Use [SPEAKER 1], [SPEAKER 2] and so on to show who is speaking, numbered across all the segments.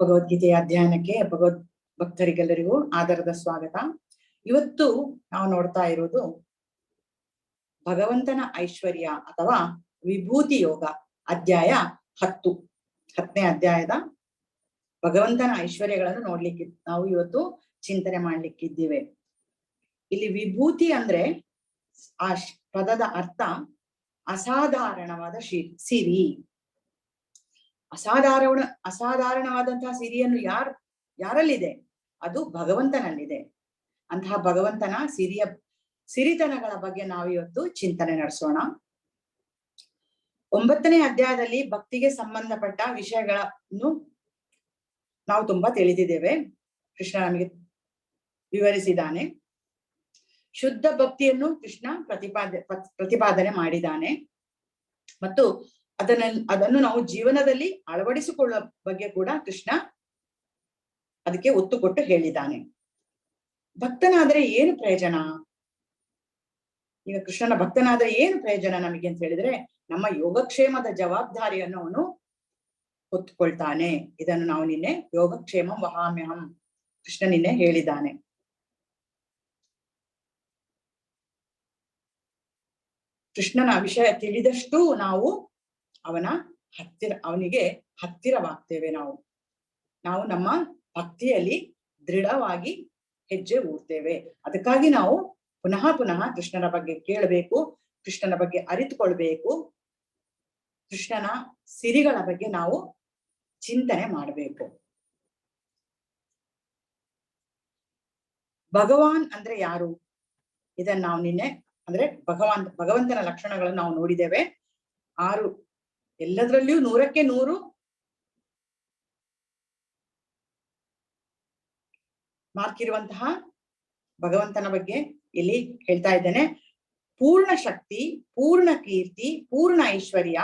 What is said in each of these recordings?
[SPEAKER 1] ಭಗವದ್ಗೀತೆಯ ಅಧ್ಯಯನಕ್ಕೆ ಭಕ್ತರಿಗೆಲ್ಲರಿಗೂ ಆದರದ ಸ್ವಾಗತ. ಇವತ್ತು ನಾವು ನೋಡ್ತಾ ಇರೋದು ಭಗವಂತನ ಐಶ್ವರ್ಯ ಅಥವಾ ವಿಭೂತಿ ಯೋಗ ಅಧ್ಯಾಯ 10ನೇ ಅಧ್ಯಾಯದ ಭಗವಂತನ ಐಶ್ವರ್ಯಗಳನ್ನು ನೋಡ್ಲಿಕ್ಕೆ ನಾವು ಇವತ್ತು ಚಿಂತನೆ ಮಾಡ್ಲಿಕ್ಕಿದ್ದೀವಿ. ಇಲ್ಲಿ ವಿಭೂತಿ ಅಂದ್ರೆ ಆ ಪದದ ಅರ್ಥ ಅಸಾಧಾರಣವಾದ ಸಿರಿ. ಅಸಾಧಾರಣವಾದಂತಹ ಸಿರಿಯನ್ನು ಯಾರಲ್ಲಿದೆ? ಅದು ಭಗವಂತನಲ್ಲಿದೆ. ಅಂತಹ ಭಗವಂತನ ಸಿರಿತನಗಳ ಬಗ್ಗೆ ನಾವು ಇವತ್ತು ಚಿಂತನೆ ನಡೆಸೋಣ. 9ನೇ ಅಧ್ಯಾಯದಲ್ಲಿ ಭಕ್ತಿಗೆ ಸಂಬಂಧಪಟ್ಟ ವಿಷಯಗಳನ್ನು ನಾವು ತುಂಬಾ ತಿಳಿದಿದ್ದೇವೆ. ಕೃಷ್ಣ ನಮಗೆ ವಿವರಿಸಿದ್ದಾನೆ. ಶುದ್ಧ ಭಕ್ತಿಯನ್ನು ಕೃಷ್ಣ ಪ್ರತಿಪಾದನೆ ಮಾಡಿದ್ದಾನೆ ಮತ್ತು ಅದನ್ನು ನಾವು ಜೀವನದಲ್ಲಿ ಅಳವಡಿಸಿಕೊಳ್ಳುವ ಬಗ್ಗೆ ಕೂಡ ಕೃಷ್ಣ ಅದಕ್ಕೆ ಒತ್ತು ಕೊಟ್ಟು ಹೇಳಿದ್ದಾನೆ. ಭಕ್ತನಾದ್ರೆ ಏನು ಪ್ರಯೋಜನ? ಈಗ ಕೃಷ್ಣನ ಭಕ್ತನಾದ್ರೆ ಏನು ಪ್ರಯೋಜನ ನಮಗೆ ಅಂತ ಹೇಳಿದ್ರೆ, ನಮ್ಮ ಯೋಗಕ್ಷೇಮದ ಜವಾಬ್ದಾರಿಯನ್ನು ಅವನು ಹೊತ್ತುಕೊಳ್ತಾನೆ. ಇದನ್ನು ನಾವು ನಿನ್ನೆ ಯೋಗಕ್ಷೇಮ ವಹಾಮ್ಯಹಂ ಕೃಷ್ಣ ನಿನ್ನೆ ಹೇಳಿದ್ದಾನೆ. ಕೃಷ್ಣನ ವಿಷಯ ತಿಳಿದಷ್ಟು ನಾವು ಅವನಿಗೆ ಹತ್ತಿರವಾಗ್ತೇವೆ. ನಾವು ನಮ್ಮ ಭಕ್ತಿಯಲ್ಲಿ ದೃಢವಾಗಿ ಹೆಜ್ಜೆ ಊಡ್ತೇವೆ. ಅದಕ್ಕಾಗಿ ನಾವು ಪುನಃ ಕೃಷ್ಣನ ಬಗ್ಗೆ ಕೇಳಬೇಕು, ಕೃಷ್ಣನ ಬಗ್ಗೆ ಅರಿತುಕೊಳ್ಬೇಕು, ಕೃಷ್ಣನ ಸಿರಿಗಳ ಬಗ್ಗೆ ನಾವು ಚಿಂತನೆ ಮಾಡಬೇಕು. ಭಗವಾನ್ ಅಂದ್ರೆ ಯಾರು? ಇದನ್ನ ನಾವು ನಿನ್ನೆ ಅಂದ್ರೆ ಭಗವಂತನ ಲಕ್ಷಣಗಳನ್ನು ನಾವು ನೋಡಿದ್ದೇವೆ. 6 ಎಲ್ಲದರಲ್ಲಿಯೂ 100ಕ್ಕೆ 100 ಮಾರ್ಕ್ ಇರುವಂತಹ ಭಗವಂತನ ಬಗ್ಗೆ ಇಲ್ಲಿ ಹೇಳ್ತಾ ಇದ್ದೇನೆ. ಪೂರ್ಣ ಶಕ್ತಿ, ಪೂರ್ಣ ಕೀರ್ತಿ, ಪೂರ್ಣ ಐಶ್ವರ್ಯ,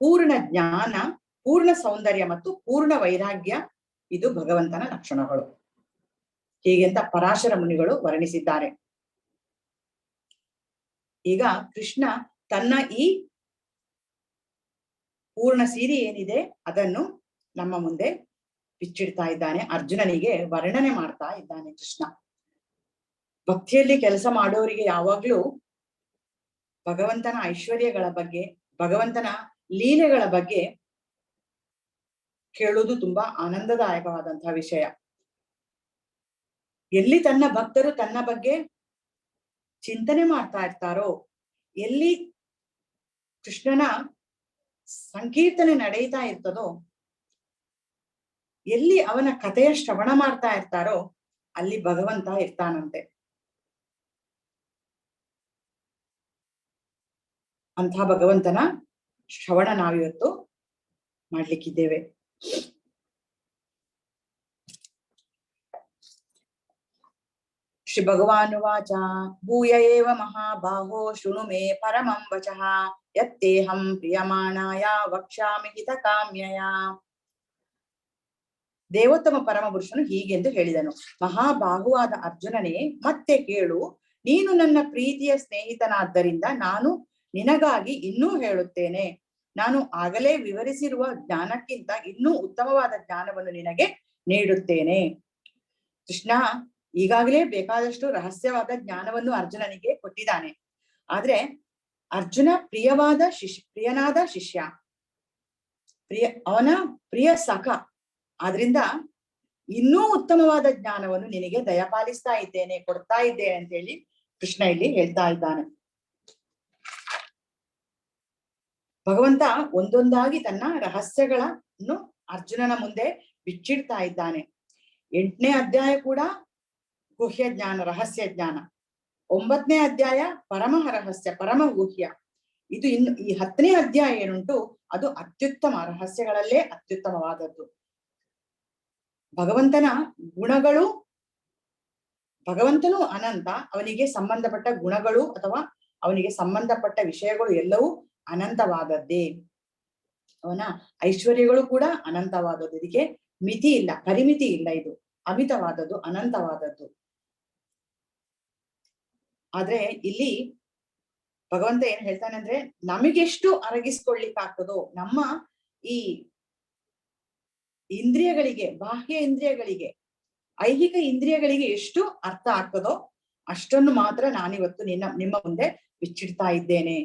[SPEAKER 1] ಪೂರ್ಣ ಜ್ಞಾನ, ಪೂರ್ಣ ಸೌಂದರ್ಯ ಮತ್ತು ಪೂರ್ಣ ವೈರಾಗ್ಯ ಇದು ಭಗವಂತನ ಲಕ್ಷಣಗಳು. ಹೀಗೆಂತ ಪರಾಶರ ಮುನಿಗಳು ವರ್ಣಿಸಿದ್ದಾರೆ. ಈಗ ಕೃಷ್ಣ ತನ್ನ ಈ ಪೂರ್ಣ ಸಿರಿ ಏನಿದೆ ಅದನ್ನು ನಮ್ಮ ಮುಂದೆ ಬಿಚ್ಚಿಡ್ತಾ ಇದ್ದಾನೆ. ಅರ್ಜುನನಿಗೆ ವರ್ಣನೆ ಮಾಡ್ತಾ ಇದ್ದಾನೆ ಕೃಷ್ಣ. ಭಕ್ತಿಯಲ್ಲಿ ಕೆಲಸ ಮಾಡೋರಿಗೆ ಯಾವಾಗ್ಲೂ ಭಗವಂತನ ಐಶ್ವರ್ಯಗಳ ಬಗ್ಗೆ, ಭಗವಂತನ ಲೀಲೆಗಳ ಬಗ್ಗೆ ಕೇಳುವುದು ತುಂಬಾ ಆನಂದದಾಯಕವಾದಂತಹ ವಿಷಯ. ಎಲ್ಲಿ ತನ್ನ ಭಕ್ತರು ತನ್ನ ಬಗ್ಗೆ ಚಿಂತನೆ ಮಾಡ್ತಾ ಇರ್ತಾರೋ, ಎಲ್ಲಿ ಕೃಷ್ಣನ ಸಂಕೀರ್ತನೆ ನಡೆಯುತ್ತಾ ಇರ್ತದೋ, ಎಲ್ಲಿ ಅವನ ಕಥೆಯ ಶ್ರವಣ ಮಾಡ್ತಾ ಇರ್ತಾರೋ ಅಲ್ಲಿ ಭಗವಂತ ಇರ್ತಾನಂತೆ. ಅಂತಹ ಭಗವಂತನ ಶ್ರವಣ ನಾವಿವತ್ತು ಮಾಡ್ಲಿಕ್ಕಿದ್ದೇವೆ. ಶ್ರೀ ಭಗವಾನುವಾಚ ಭೂಯ ಏವ ಮಹಾಬಾಹೋ ಶೃಣು ಮೇ ಪರಮಂ ವಚಃ ಯತ್ತೇಹಂ ಪ್ರಿಯಮಾಣಾಯ ವಕ್ಷ್ಯಾಮಿ ಹಿತ ಕಾಮ್ಯಯ. ದೇವೋತ್ತಮ ಪರಮ ಪುರುಷನು ಹೀಗೆಂದು ಹೇಳಿದನು. ಮಹಾಬಾಹುವಾದ ಅರ್ಜುನನೇ, ಮತ್ತೆ ಕೇಳು. ನೀನು ನನ್ನ ಪ್ರೀತಿಯ ಸ್ನೇಹಿತನಾದ್ದರಿಂದ ನಾನು ನಿನಗಾಗಿ ಇನ್ನೂ ಹೇಳುತ್ತೇನೆ. ನಾನು ಆಗಲೇ ವಿವರಿಸಿರುವ ಜ್ಞಾನಕ್ಕಿಂತ ಇನ್ನೂ ಉತ್ತಮವಾದ ಜ್ಞಾನವನ್ನು ನಿನಗೆ ನೀಡುತ್ತೇನೆ. ಕೃಷ್ಣ ಈಗಾಗಲೇ ಬೇಕಾದಷ್ಟು ರಹಸ್ಯವಾದ ಜ್ಞಾನವನ್ನು ಅರ್ಜುನನಿಗೆ ಕೊಟ್ಟಿದ್ದಾನೆ. ಆದ್ರೆ ಅರ್ಜುನ ಪ್ರಿಯನಾದ ಶಿಷ್ಯ, ಅವನ ಪ್ರಿಯ ಸಖ. ಆದ್ರಿಂದ ಇನ್ನೂ ಉತ್ತಮವಾದ ಜ್ಞಾನವನ್ನು ನಿನಗೆ ದಯಪಾಲಿಸ್ತಾ ಇದ್ದೇನೆ, ಕೊಡ್ತಾ ಇದ್ದೇನೆ ಅಂತ ಹೇಳಿ ಕೃಷ್ಣ ಇಲ್ಲಿ ಹೇಳ್ತಾ ಇದ್ದಾನೆ. ಭಗವಂತ ಒಂದೊಂದಾಗಿ ತನ್ನ ರಹಸ್ಯಗಳನ್ನು ಅರ್ಜುನನ ಮುಂದೆ ಬಿಚ್ಚಿಡ್ತಾ ಇದ್ದಾನೆ. 8ನೇ ಅಧ್ಯಾಯ ಕೂಡ ಗುಹ್ಯ ಜ್ಞಾನ, ರಹಸ್ಯ ಜ್ಞಾನ. 9ನೇ ಅಧ್ಯಾಯ ಪರಮ ರಹಸ್ಯ, ಪರಮ ಗುಹ್ಯ. ಇದು ಇನ್ನು ಈ 10ನೇ ಅಧ್ಯಾಯ ಏನುಂಟು ಅದು ಅತ್ಯುತ್ತಮ ರಹಸ್ಯಗಳಲ್ಲೇ ಅತ್ಯುತ್ತಮವಾದದ್ದು. ಭಗವಂತನ ಗುಣಗಳು, ಭಗವಂತನು ಅನಂತ, ಅವನಿಗೆ ಸಂಬಂಧಪಟ್ಟ ಗುಣಗಳು ಅಥವಾ ಅವನಿಗೆ ಸಂಬಂಧಪಟ್ಟ ವಿಷಯಗಳು ಎಲ್ಲವೂ ಅನಂತವಾದದ್ದೇ. ಅವನ ಐಶ್ವರ್ಯಗಳು ಕೂಡ ಅನಂತವಾದದ್ದು. ಇದಕ್ಕೆ ಮಿತಿ ಇಲ್ಲ, ಪರಿಮಿತಿ ಇಲ್ಲ. ಇದು ಅಮಿತವಾದದ್ದು, ಅನಂತವಾದದ್ದು. ಆದ್ರೆ ಇಲ್ಲಿ ಭಗವಂತ ಏನ್ ಹೇಳ್ತಾನೆ ಅಂದ್ರೆ, ನಮಗೆಷ್ಟು ಅರಗಿಸ್ಕೊಳ್ಲಿಕ್ಕಾಗ್ತದೋ, ನಮ್ಮ ಈ ಇಂದ್ರಿಯಗಳಿಗೆ, ಬಾಹ್ಯ ಇಂದ್ರಿಯಗಳಿಗೆ, ಐಹಿಕ ಇಂದ್ರಿಯಗಳಿಗೆ ಎಷ್ಟು ಅರ್ಥ ಆಗ್ತದೋ ಅಷ್ಟನ್ನು ಮಾತ್ರ ನಾನಿವತ್ತು ನಿಮ್ಮ ಮುಂದೆ ಬಿಚ್ಚಿಡ್ತಾ ಇದ್ದೇನೆ.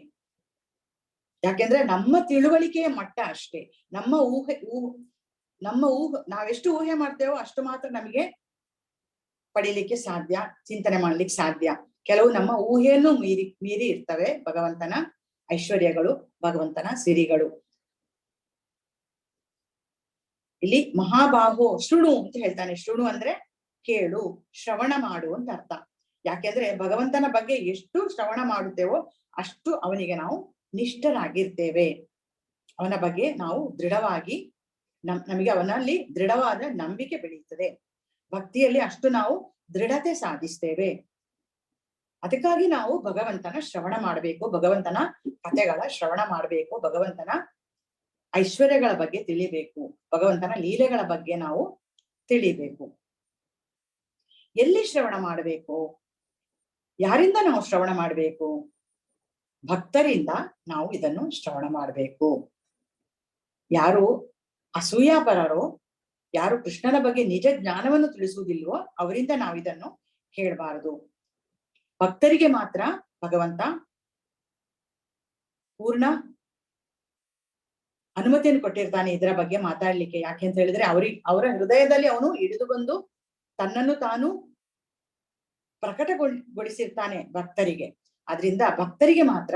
[SPEAKER 1] ಯಾಕೆಂದ್ರೆ ನಮ್ಮ ತಿಳುವಳಿಕೆಯ ಮಟ್ಟ ಅಷ್ಟೇ. ನಾವೆಷ್ಟು ಊಹೆ ಮಾಡ್ತೇವೋ ಅಷ್ಟು ಮಾತ್ರ ನಮಗೆ ಪಡೀಲಿಕ್ಕೆ ಸಾಧ್ಯ, ಚಿಂತನೆ ಮಾಡ್ಲಿಕ್ಕೆ ಸಾಧ್ಯ. ಕೆಲವು ನಮ್ಮ ಊಹೆಯನ್ನು ಮೀರಿ ಇರ್ತವೆ ಭಗವಂತನ ಐಶ್ವರ್ಯಗಳು, ಭಗವಂತನ ಸಿರಿಗಳು. ಇಲ್ಲಿ ಮಹಾಬಾಹೋ ಶೃಣು ಅಂತ ಹೇಳ್ತಾನೆ. ಶೃಣು ಅಂದ್ರೆ ಕೇಳು, ಶ್ರವಣ ಮಾಡು ಅಂತ ಅರ್ಥ. ಯಾಕೆಂದ್ರೆ ಭಗವಂತನ ಬಗ್ಗೆ ಎಷ್ಟು ಶ್ರವಣ ಮಾಡುತ್ತೇವೋ ಅಷ್ಟು ಅವನಿಗೆ ನಾವು ನಿಷ್ಠರಾಗಿರ್ತೇವೆ. ಅವನ ಬಗ್ಗೆ ನಾವು ದೃಢವಾಗಿ ನಮಗೆ ಅವನಲ್ಲಿ ದೃಢವಾದ ನಂಬಿಕೆ ಬೆಳೆಯುತ್ತದೆ. ಭಕ್ತಿಯಲ್ಲಿ ಅಷ್ಟು ನಾವು ದೃಢತೆ ಸಾಧಿಸ್ತೇವೆ. ಅದಕ್ಕಾಗಿ ನಾವು ಭಗವಂತನ ಶ್ರವಣ ಮಾಡಬೇಕು, ಭಗವಂತನ ಕಥೆಗಳ ಶ್ರವಣ ಮಾಡಬೇಕು, ಭಗವಂತನ ಐಶ್ವರ್ಯಗಳ ಬಗ್ಗೆ ತಿಳಿಬೇಕು, ಭಗವಂತನ ಲೀಲೆಗಳ ಬಗ್ಗೆ ನಾವು ತಿಳಿಬೇಕು. ಎಲ್ಲಿ ಶ್ರವಣ ಮಾಡಬೇಕು? ಯಾರಿಂದ ನಾವು ಶ್ರವಣ ಮಾಡಬೇಕು? ಭಕ್ತರಿಂದ ನಾವು ಇದನ್ನು ಶ್ರವಣ ಮಾಡಬೇಕು. ಯಾರು ಅಸೂಯಾಪರರೋ, ಯಾರು ಕೃಷ್ಣನ ಬಗ್ಗೆ ನಿಜ ಜ್ಞಾನವನ್ನು ತಿಳಿಸುವುದಿಲ್ವೋ ಅವರಿಂದ ನಾವು ಇದನ್ನು ಹೇಳಬಾರದು. ಭಕ್ತರಿಗೆ ಮಾತ್ರ ಭಗವಂತ ಪೂರ್ಣ ಅನುಮತಿಯನ್ನು ಕೊಟ್ಟಿರ್ತಾನೆ ಇದರ ಬಗ್ಗೆ ಮಾತಾಡ್ಲಿಕ್ಕೆ. ಯಾಕೆ ಅಂತ ಹೇಳಿದ್ರೆ ಅವರ ಹೃದಯದಲ್ಲಿ ಅವನು ಇಳಿದು ಬಂದು ತನ್ನನ್ನು ತಾನು ಪ್ರಕಟಗೊಳಿಸಿರ್ತಾನೆ ಭಕ್ತರಿಗೆ. ಆದ್ರಿಂದ ಭಕ್ತರಿಗೆ ಮಾತ್ರ,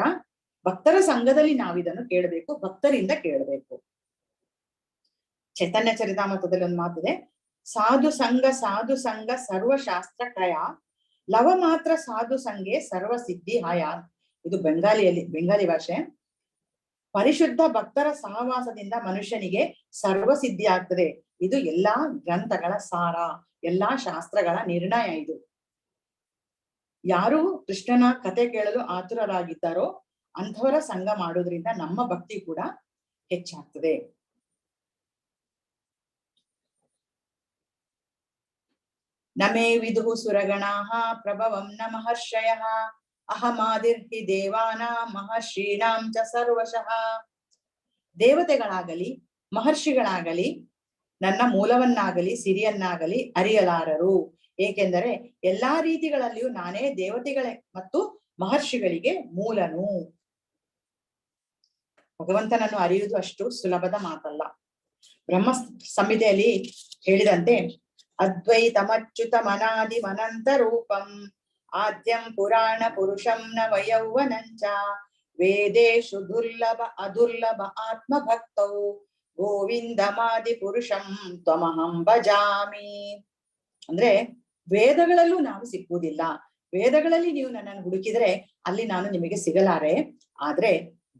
[SPEAKER 1] ಭಕ್ತರ ಸಂಘದಲ್ಲಿ ನಾವಿದನ್ನು ಕೇಳಬೇಕು, ಭಕ್ತರಿಂದ ಕೇಳಬೇಕು. ಚೈತನ್ಯ ಚರಿತಾಮೃತದಲ್ಲಿ ಒಂದು ಮಾತಿದೆ, ಸಾಧು ಸಂಘ ಸರ್ವಶಾಸ್ತ್ರ ಕಯ ಲವ ಮಾತ್ರ ಸಾಧು ಸಂಘೆ ಸರ್ವ ಸಿದ್ಧಿ ಹಯ. ಇದು ಬೆಂಗಾಲಿ ಭಾಷೆ. ಪರಿಶುದ್ಧ ಭಕ್ತರ ಸಹವಾಸದಿಂದ ಮನುಷ್ಯನಿಗೆ ಸರ್ವ ಸಿದ್ಧಿ ಆಗ್ತದೆ. ಇದು ಎಲ್ಲಾ ಗ್ರಂಥಗಳ ಸಾರ, ಎಲ್ಲಾ ಶಾಸ್ತ್ರಗಳ ನಿರ್ಣಯ. ಇದು ಯಾರು ಕೃಷ್ಣನ ಕತೆ ಕೇಳಲು ಆತುರರಾಗಿದ್ದಾರೋ ಅಂಥವರ ಸಂಘ ಮಾಡೋದ್ರಿಂದ ನಮ್ಮ ಭಕ್ತಿ ಕೂಡ ಹೆಚ್ಚಾಗ್ತದೆ. ನಮೇ ವಿದುಹು ಸುರಗಣಾಃ ಪ್ರಭವಂ ನ ಮಹರ್ಷಯಃ ಅಹಮಾದಿರ್ಹಿ ದೇವಾನಾಂ ಮಹರ್ಷೀಣಾಂ ಚ ಸರ್ವಶಃ. ದೇವತೆಗಳಾಗಲಿ ಮಹರ್ಷಿಗಳಾಗಲಿ ನನ್ನ ಮೂಲವನ್ನಾಗಲಿ ಸಿರಿಯನ್ನಾಗಲಿ ಅರಿಯಲಾರರು. ಏಕೆಂದರೆ ಎಲ್ಲಾ ರೀತಿಗಳಲ್ಲಿಯೂ ನಾನೇ ದೇವತೆಗಳೇ ಮತ್ತು ಮಹರ್ಷಿಗಳಿಗೆ ಮೂಲನು. ಭಗವಂತನನ್ನು ಅರಿಯುವುದು ಅಷ್ಟು ಸುಲಭದ ಮಾತಲ್ಲ. ಬ್ರಹ್ಮ ಸಂಹಿತೆಯಲ್ಲಿ ಹೇಳಿದಂತೆ ಅದ್ವೈತಮಚ್ಯುತ ಮನಾದಿ ಮನಂತ ರೂಪಂ ಆದ್ಯಂ ಪುರಾಣ ಪುರುಷಂ ನ ವಯೌವನಂಚ ವೇದೇಶು ದುರ್ಲಭ ಅದುರ್ಲಭ ಆತ್ಮಭಕ್ತೌ ಗೋವಿಂದಮಾದಿ ಪುರುಷಂ ತ್ವಮಹಂ ಭಜಾಮಿ. ಅಂದ್ರೆ ವೇದಗಳಲ್ಲೂ ನಾವು ಸಿಕ್ಕುವುದಿಲ್ಲ. ವೇದಗಳಲ್ಲಿ ನೀವು ನನ್ನನ್ನು ಹುಡುಕಿದ್ರೆ ಅಲ್ಲಿ ನಾನು ನಿಮಗೆ ಸಿಗಲಾರೆ. ಆದ್ರೆ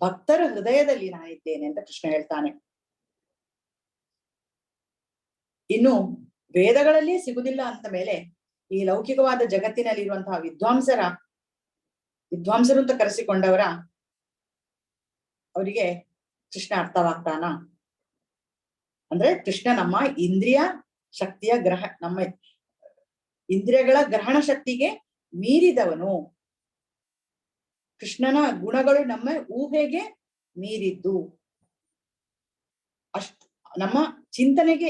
[SPEAKER 1] ಭಕ್ತರ ಹೃದಯದಲ್ಲಿ ನಾನಿದ್ದೇನೆ ಅಂತ ಕೃಷ್ಣ ಹೇಳ್ತಾನೆ. ಇನ್ನು ವೇದಗಳಲ್ಲೇ ಸಿಗುದಿಲ್ಲ ಅಂತ ಮೇಲೆ ಈ ಲೌಕಿಕವಾದ ಜಗತ್ತಿನಲ್ಲಿ ಇರುವಂತಹ ವಿದ್ವಾಂಸರು ಅಂತ ಕರೆಸಿಕೊಂಡವರ ಅವರಿಗೆ ಕೃಷ್ಣ ಅರ್ಥವಾಗ್ತಾನ? ಅಂದ್ರೆ ಕೃಷ್ಣ ನಮ್ಮ ಇಂದ್ರಿಯ ಶಕ್ತಿಯ ನಮ್ಮ ಇಂದ್ರಿಯಗಳ ಗ್ರಹಣ ಶಕ್ತಿಗೆ ಮೀರಿದವನು. ಕೃಷ್ಣನ ಗುಣಗಳು ನಮ್ಮ ಊಹೆಗೆ ಮೀರಿದ್ದು. ನಮ್ಮ ಚಿಂತನೆಗೆ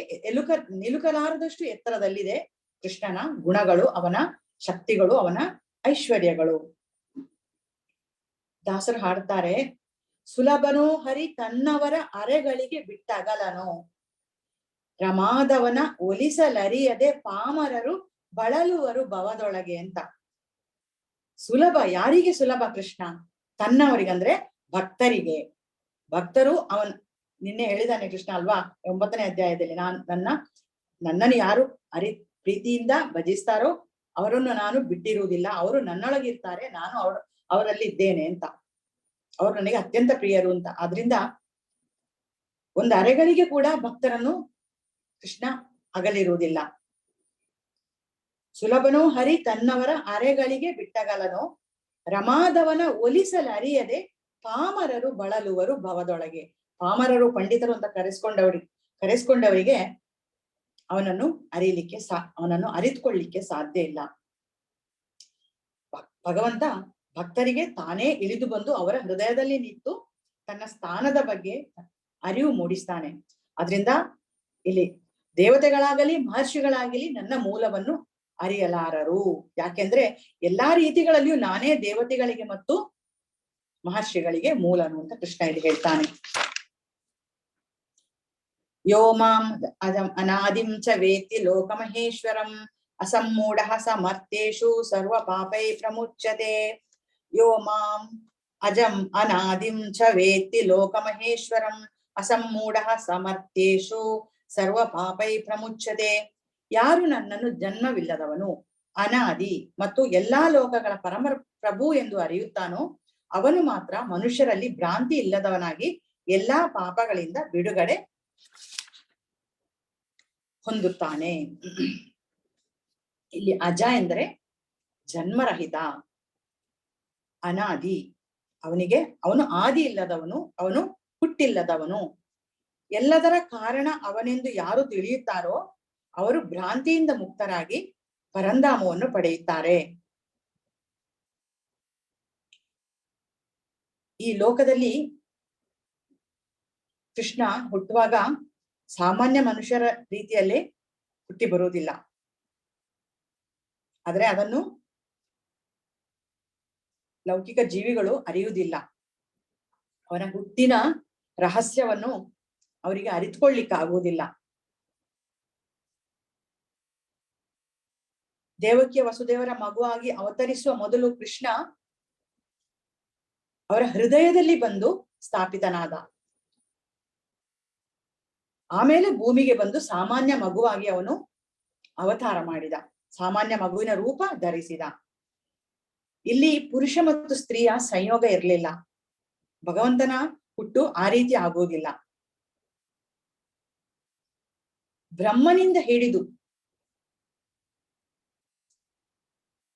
[SPEAKER 1] ನಿಲುಕಲಾರದಷ್ಟು ಎತ್ತರದಲ್ಲಿದೆ ಕೃಷ್ಣನ ಗುಣಗಳು, ಅವನ ಶಕ್ತಿಗಳು, ಅವನ ಐಶ್ವರ್ಯಗಳು. ದಾಸರು ಹಾಡ್ತಾರೆ, ಸುಲಭನೋ ಹರಿ ತನ್ನವರ ಅರೆಗಳಿಗೆ ಬಿಟ್ಟಗಲನೋ ರಮಾದವನ ಒಲಿಸಲರಿಯದೆ ಪಾಮರರು ಬಳಲುವರು ಭವದೊಳಗೆ ಅಂತ. ಸುಲಭ ಯಾರಿಗೆ ಸುಲಭ? ಕೃಷ್ಣ ತನ್ನವರಿಗೆ, ಅಂದ್ರೆ ಭಕ್ತರಿಗೆ. ಭಕ್ತರು ನಿನ್ನೆ ಹೇಳಿದಾನೆ ಕೃಷ್ಣ ಅಲ್ವಾ 9ನೇ ಅಧ್ಯಾಯದಲ್ಲಿ, ನನ್ನನ್ನು ಯಾರು ಪ್ರೀತಿಯಿಂದ ಭಜಿಸ್ತಾರೋ ಅವರನ್ನು ನಾನು ಬಿಟ್ಟಿರುವುದಿಲ್ಲ, ಅವರು ನನ್ನೊಳಗಿರ್ತಾರೆ, ನಾನು ಅವರಲ್ಲಿ ಇದ್ದೇನೆ ಅಂತ. ಅವರು ನನಗೆ ಅತ್ಯಂತ ಪ್ರಿಯರು ಅಂತ. ಆದ್ರಿಂದ ಒಂದು ಅರೆಗಳಿಗೆ ಕೂಡ ಭಕ್ತರನ್ನು ಕೃಷ್ಣ ಅಗಲಿರುವುದಿಲ್ಲ. ಸುಲಭನೋ ಹರಿ ತನ್ನವರ ಅರೆಗಳಿಗೆ ಬಿಟ್ಟಗಲನೋ ರಮಾದವನ ಒಲಿಸಲರಿಯದೆ ಪಾಮರರು ಬಳಲುವರು ಭವದೊಳಗೆ. ಪಾಮರರು, ಪಂಡಿತರು ಅಂತ ಕರೆಸ್ಕೊಂಡವರಿಗೆ ಅವನನ್ನು ಅರಿತುಕೊಳ್ಳಿಕ್ಕೆ ಸಾಧ್ಯ ಇಲ್ಲ. ಭಗವಂತ ಭಕ್ತರಿಗೆ ತಾನೇ ಇಳಿದು ಬಂದು ಅವರ ಹೃದಯದಲ್ಲಿ ನಿಂತು ತನ್ನ ಸ್ಥಾನದ ಬಗ್ಗೆ ಅರಿವು ಮೂಡಿಸ್ತಾನೆ. ಆದ್ರಿಂದ ಇಲ್ಲಿ ದೇವತೆಗಳಾಗಲಿ ಮಹರ್ಷಿಗಳಾಗಲಿ ನನ್ನ ಮೂಲವನ್ನು ಅರಿಯಲಾರರು. ಯಾಕೆಂದ್ರೆ ಎಲ್ಲಾ ರೀತಿಗಳಲ್ಲಿಯೂ ನಾನೇ ದೇವತೆಗಳಿಗೆ ಮತ್ತು ಮಹರ್ಷಿಗಳಿಗೆ ಮೂಲನು ಅಂತ ಕೃಷ್ಣ ಇಲ್ಲಿ ಹೇಳ್ತಾನೆ. ಯೋ ಮಾಂ ಅನಾದಿಂ ಚ ವೇತ್ತಿ ಲೋಕಮಹೇಶ್ವರಂ ಅಸಮ್ಮೂಢಃ ಸಮರ್ಥೇಷು ಸರ್ವ ಪಾಪೈ ಪ್ರಮುಚ್ಯತೆ. ಯೋ ಮಾಂ ಅಜಂ ಅನಾದಿಂ ಚ ವೇತ್ತಿ ಲೋಕಮಹೇಶ್ವರಂ ಅಸಮ್ಮೂಢಃ ಸಮರ್ಥೇಷು ಸರ್ವ ಪಾಪೈ ಪ್ರಮುಚ್ಯತೆ. ಯಾರು ನನ್ನನ್ನು ಜನ್ಮವಿಲ್ಲದವನು, ಅನಾದಿ ಮತ್ತು ಎಲ್ಲಾ ಲೋಕಗಳ ಪರಮ ಪ್ರಭು ಎಂದು ಅರಿಯುತ್ತಾನೋ ಅವನು ಮಾತ್ರ ಮನುಷ್ಯರಲ್ಲಿ ಭ್ರಾಂತಿ ಇಲ್ಲದವನಾಗಿ ಎಲ್ಲಾ ಪಾಪಗಳಿಂದ ಬಿಡುಗಡೆ ಹೊಂದುತ್ತಾನೆ. ಇಲ್ಲಿ ಅಜ ಎಂದರೆ ಜನ್ಮರಹಿತ, ಅನಾದಿ ಅವನು ಆದಿ ಇಲ್ಲದವನು, ಅವನು ಹುಟ್ಟಿಲ್ಲದವನು. ಎಲ್ಲದರ ಕಾರಣ ಅವನೆಂದು ಯಾರು ತಿಳಿಯುತ್ತಾರೋ ಅವರು ಭ್ರಾಂತಿಯಿಂದ ಮುಕ್ತರಾಗಿ ಪರಂಧಾಮವನ್ನು ಪಡೆಯುತ್ತಾರೆ. ಈ ಲೋಕದಲ್ಲಿ ಕೃಷ್ಣ ಹುಟ್ಟುವಾಗ ಸಾಮಾನ್ಯ ಮನುಷ್ಯರ ರೀತಿಯಲ್ಲೇ ಹುಟ್ಟಿ ಬರುವುದಿಲ್ಲ. ಆದ್ರೆ ಅದನ್ನು ಲೌಕಿಕ ಜೀವಿಗಳು ಅರಿಯುವುದಿಲ್ಲ. ಅವನ ಹುಟ್ಟಿನ ರಹಸ್ಯವನ್ನು ಅವರಿಗೆ ಅರಿತುಕೊಳ್ಳಿಕ್ಕೆ ಆಗುವುದಿಲ್ಲ. ದೇವಕಿಯ ವಸುದೇವರ ಮಗುವಾಗಿ ಅವತರಿಸುವ ಮೊದಲು ಕೃಷ್ಣ ಅವರ ಹೃದಯದಲ್ಲಿ ಬಂದು ಸ್ಥಾಪಿತನಾದ. ಆಮೇಲೆ ಭೂಮಿಗೆ ಬಂದು ಸಾಮಾನ್ಯ ಮಗುವಾಗಿ ಅವನು ಅವತಾರ ಮಾಡಿದ, ಸಾಮಾನ್ಯ ಮಗುವಿನ ರೂಪ ಧರಿಸಿದ. ಇಲ್ಲಿ ಪುರುಷ ಮತ್ತು ಸ್ತ್ರೀಯ ಸಂಯೋಗ ಇರಲಿಲ್ಲ. ಭಗವಂತನ ಹುಟ್ಟು ಆ ರೀತಿ ಆಗುವುದಿಲ್ಲ. ಬ್ರಹ್ಮನಿಂದ ಹಿಡಿದು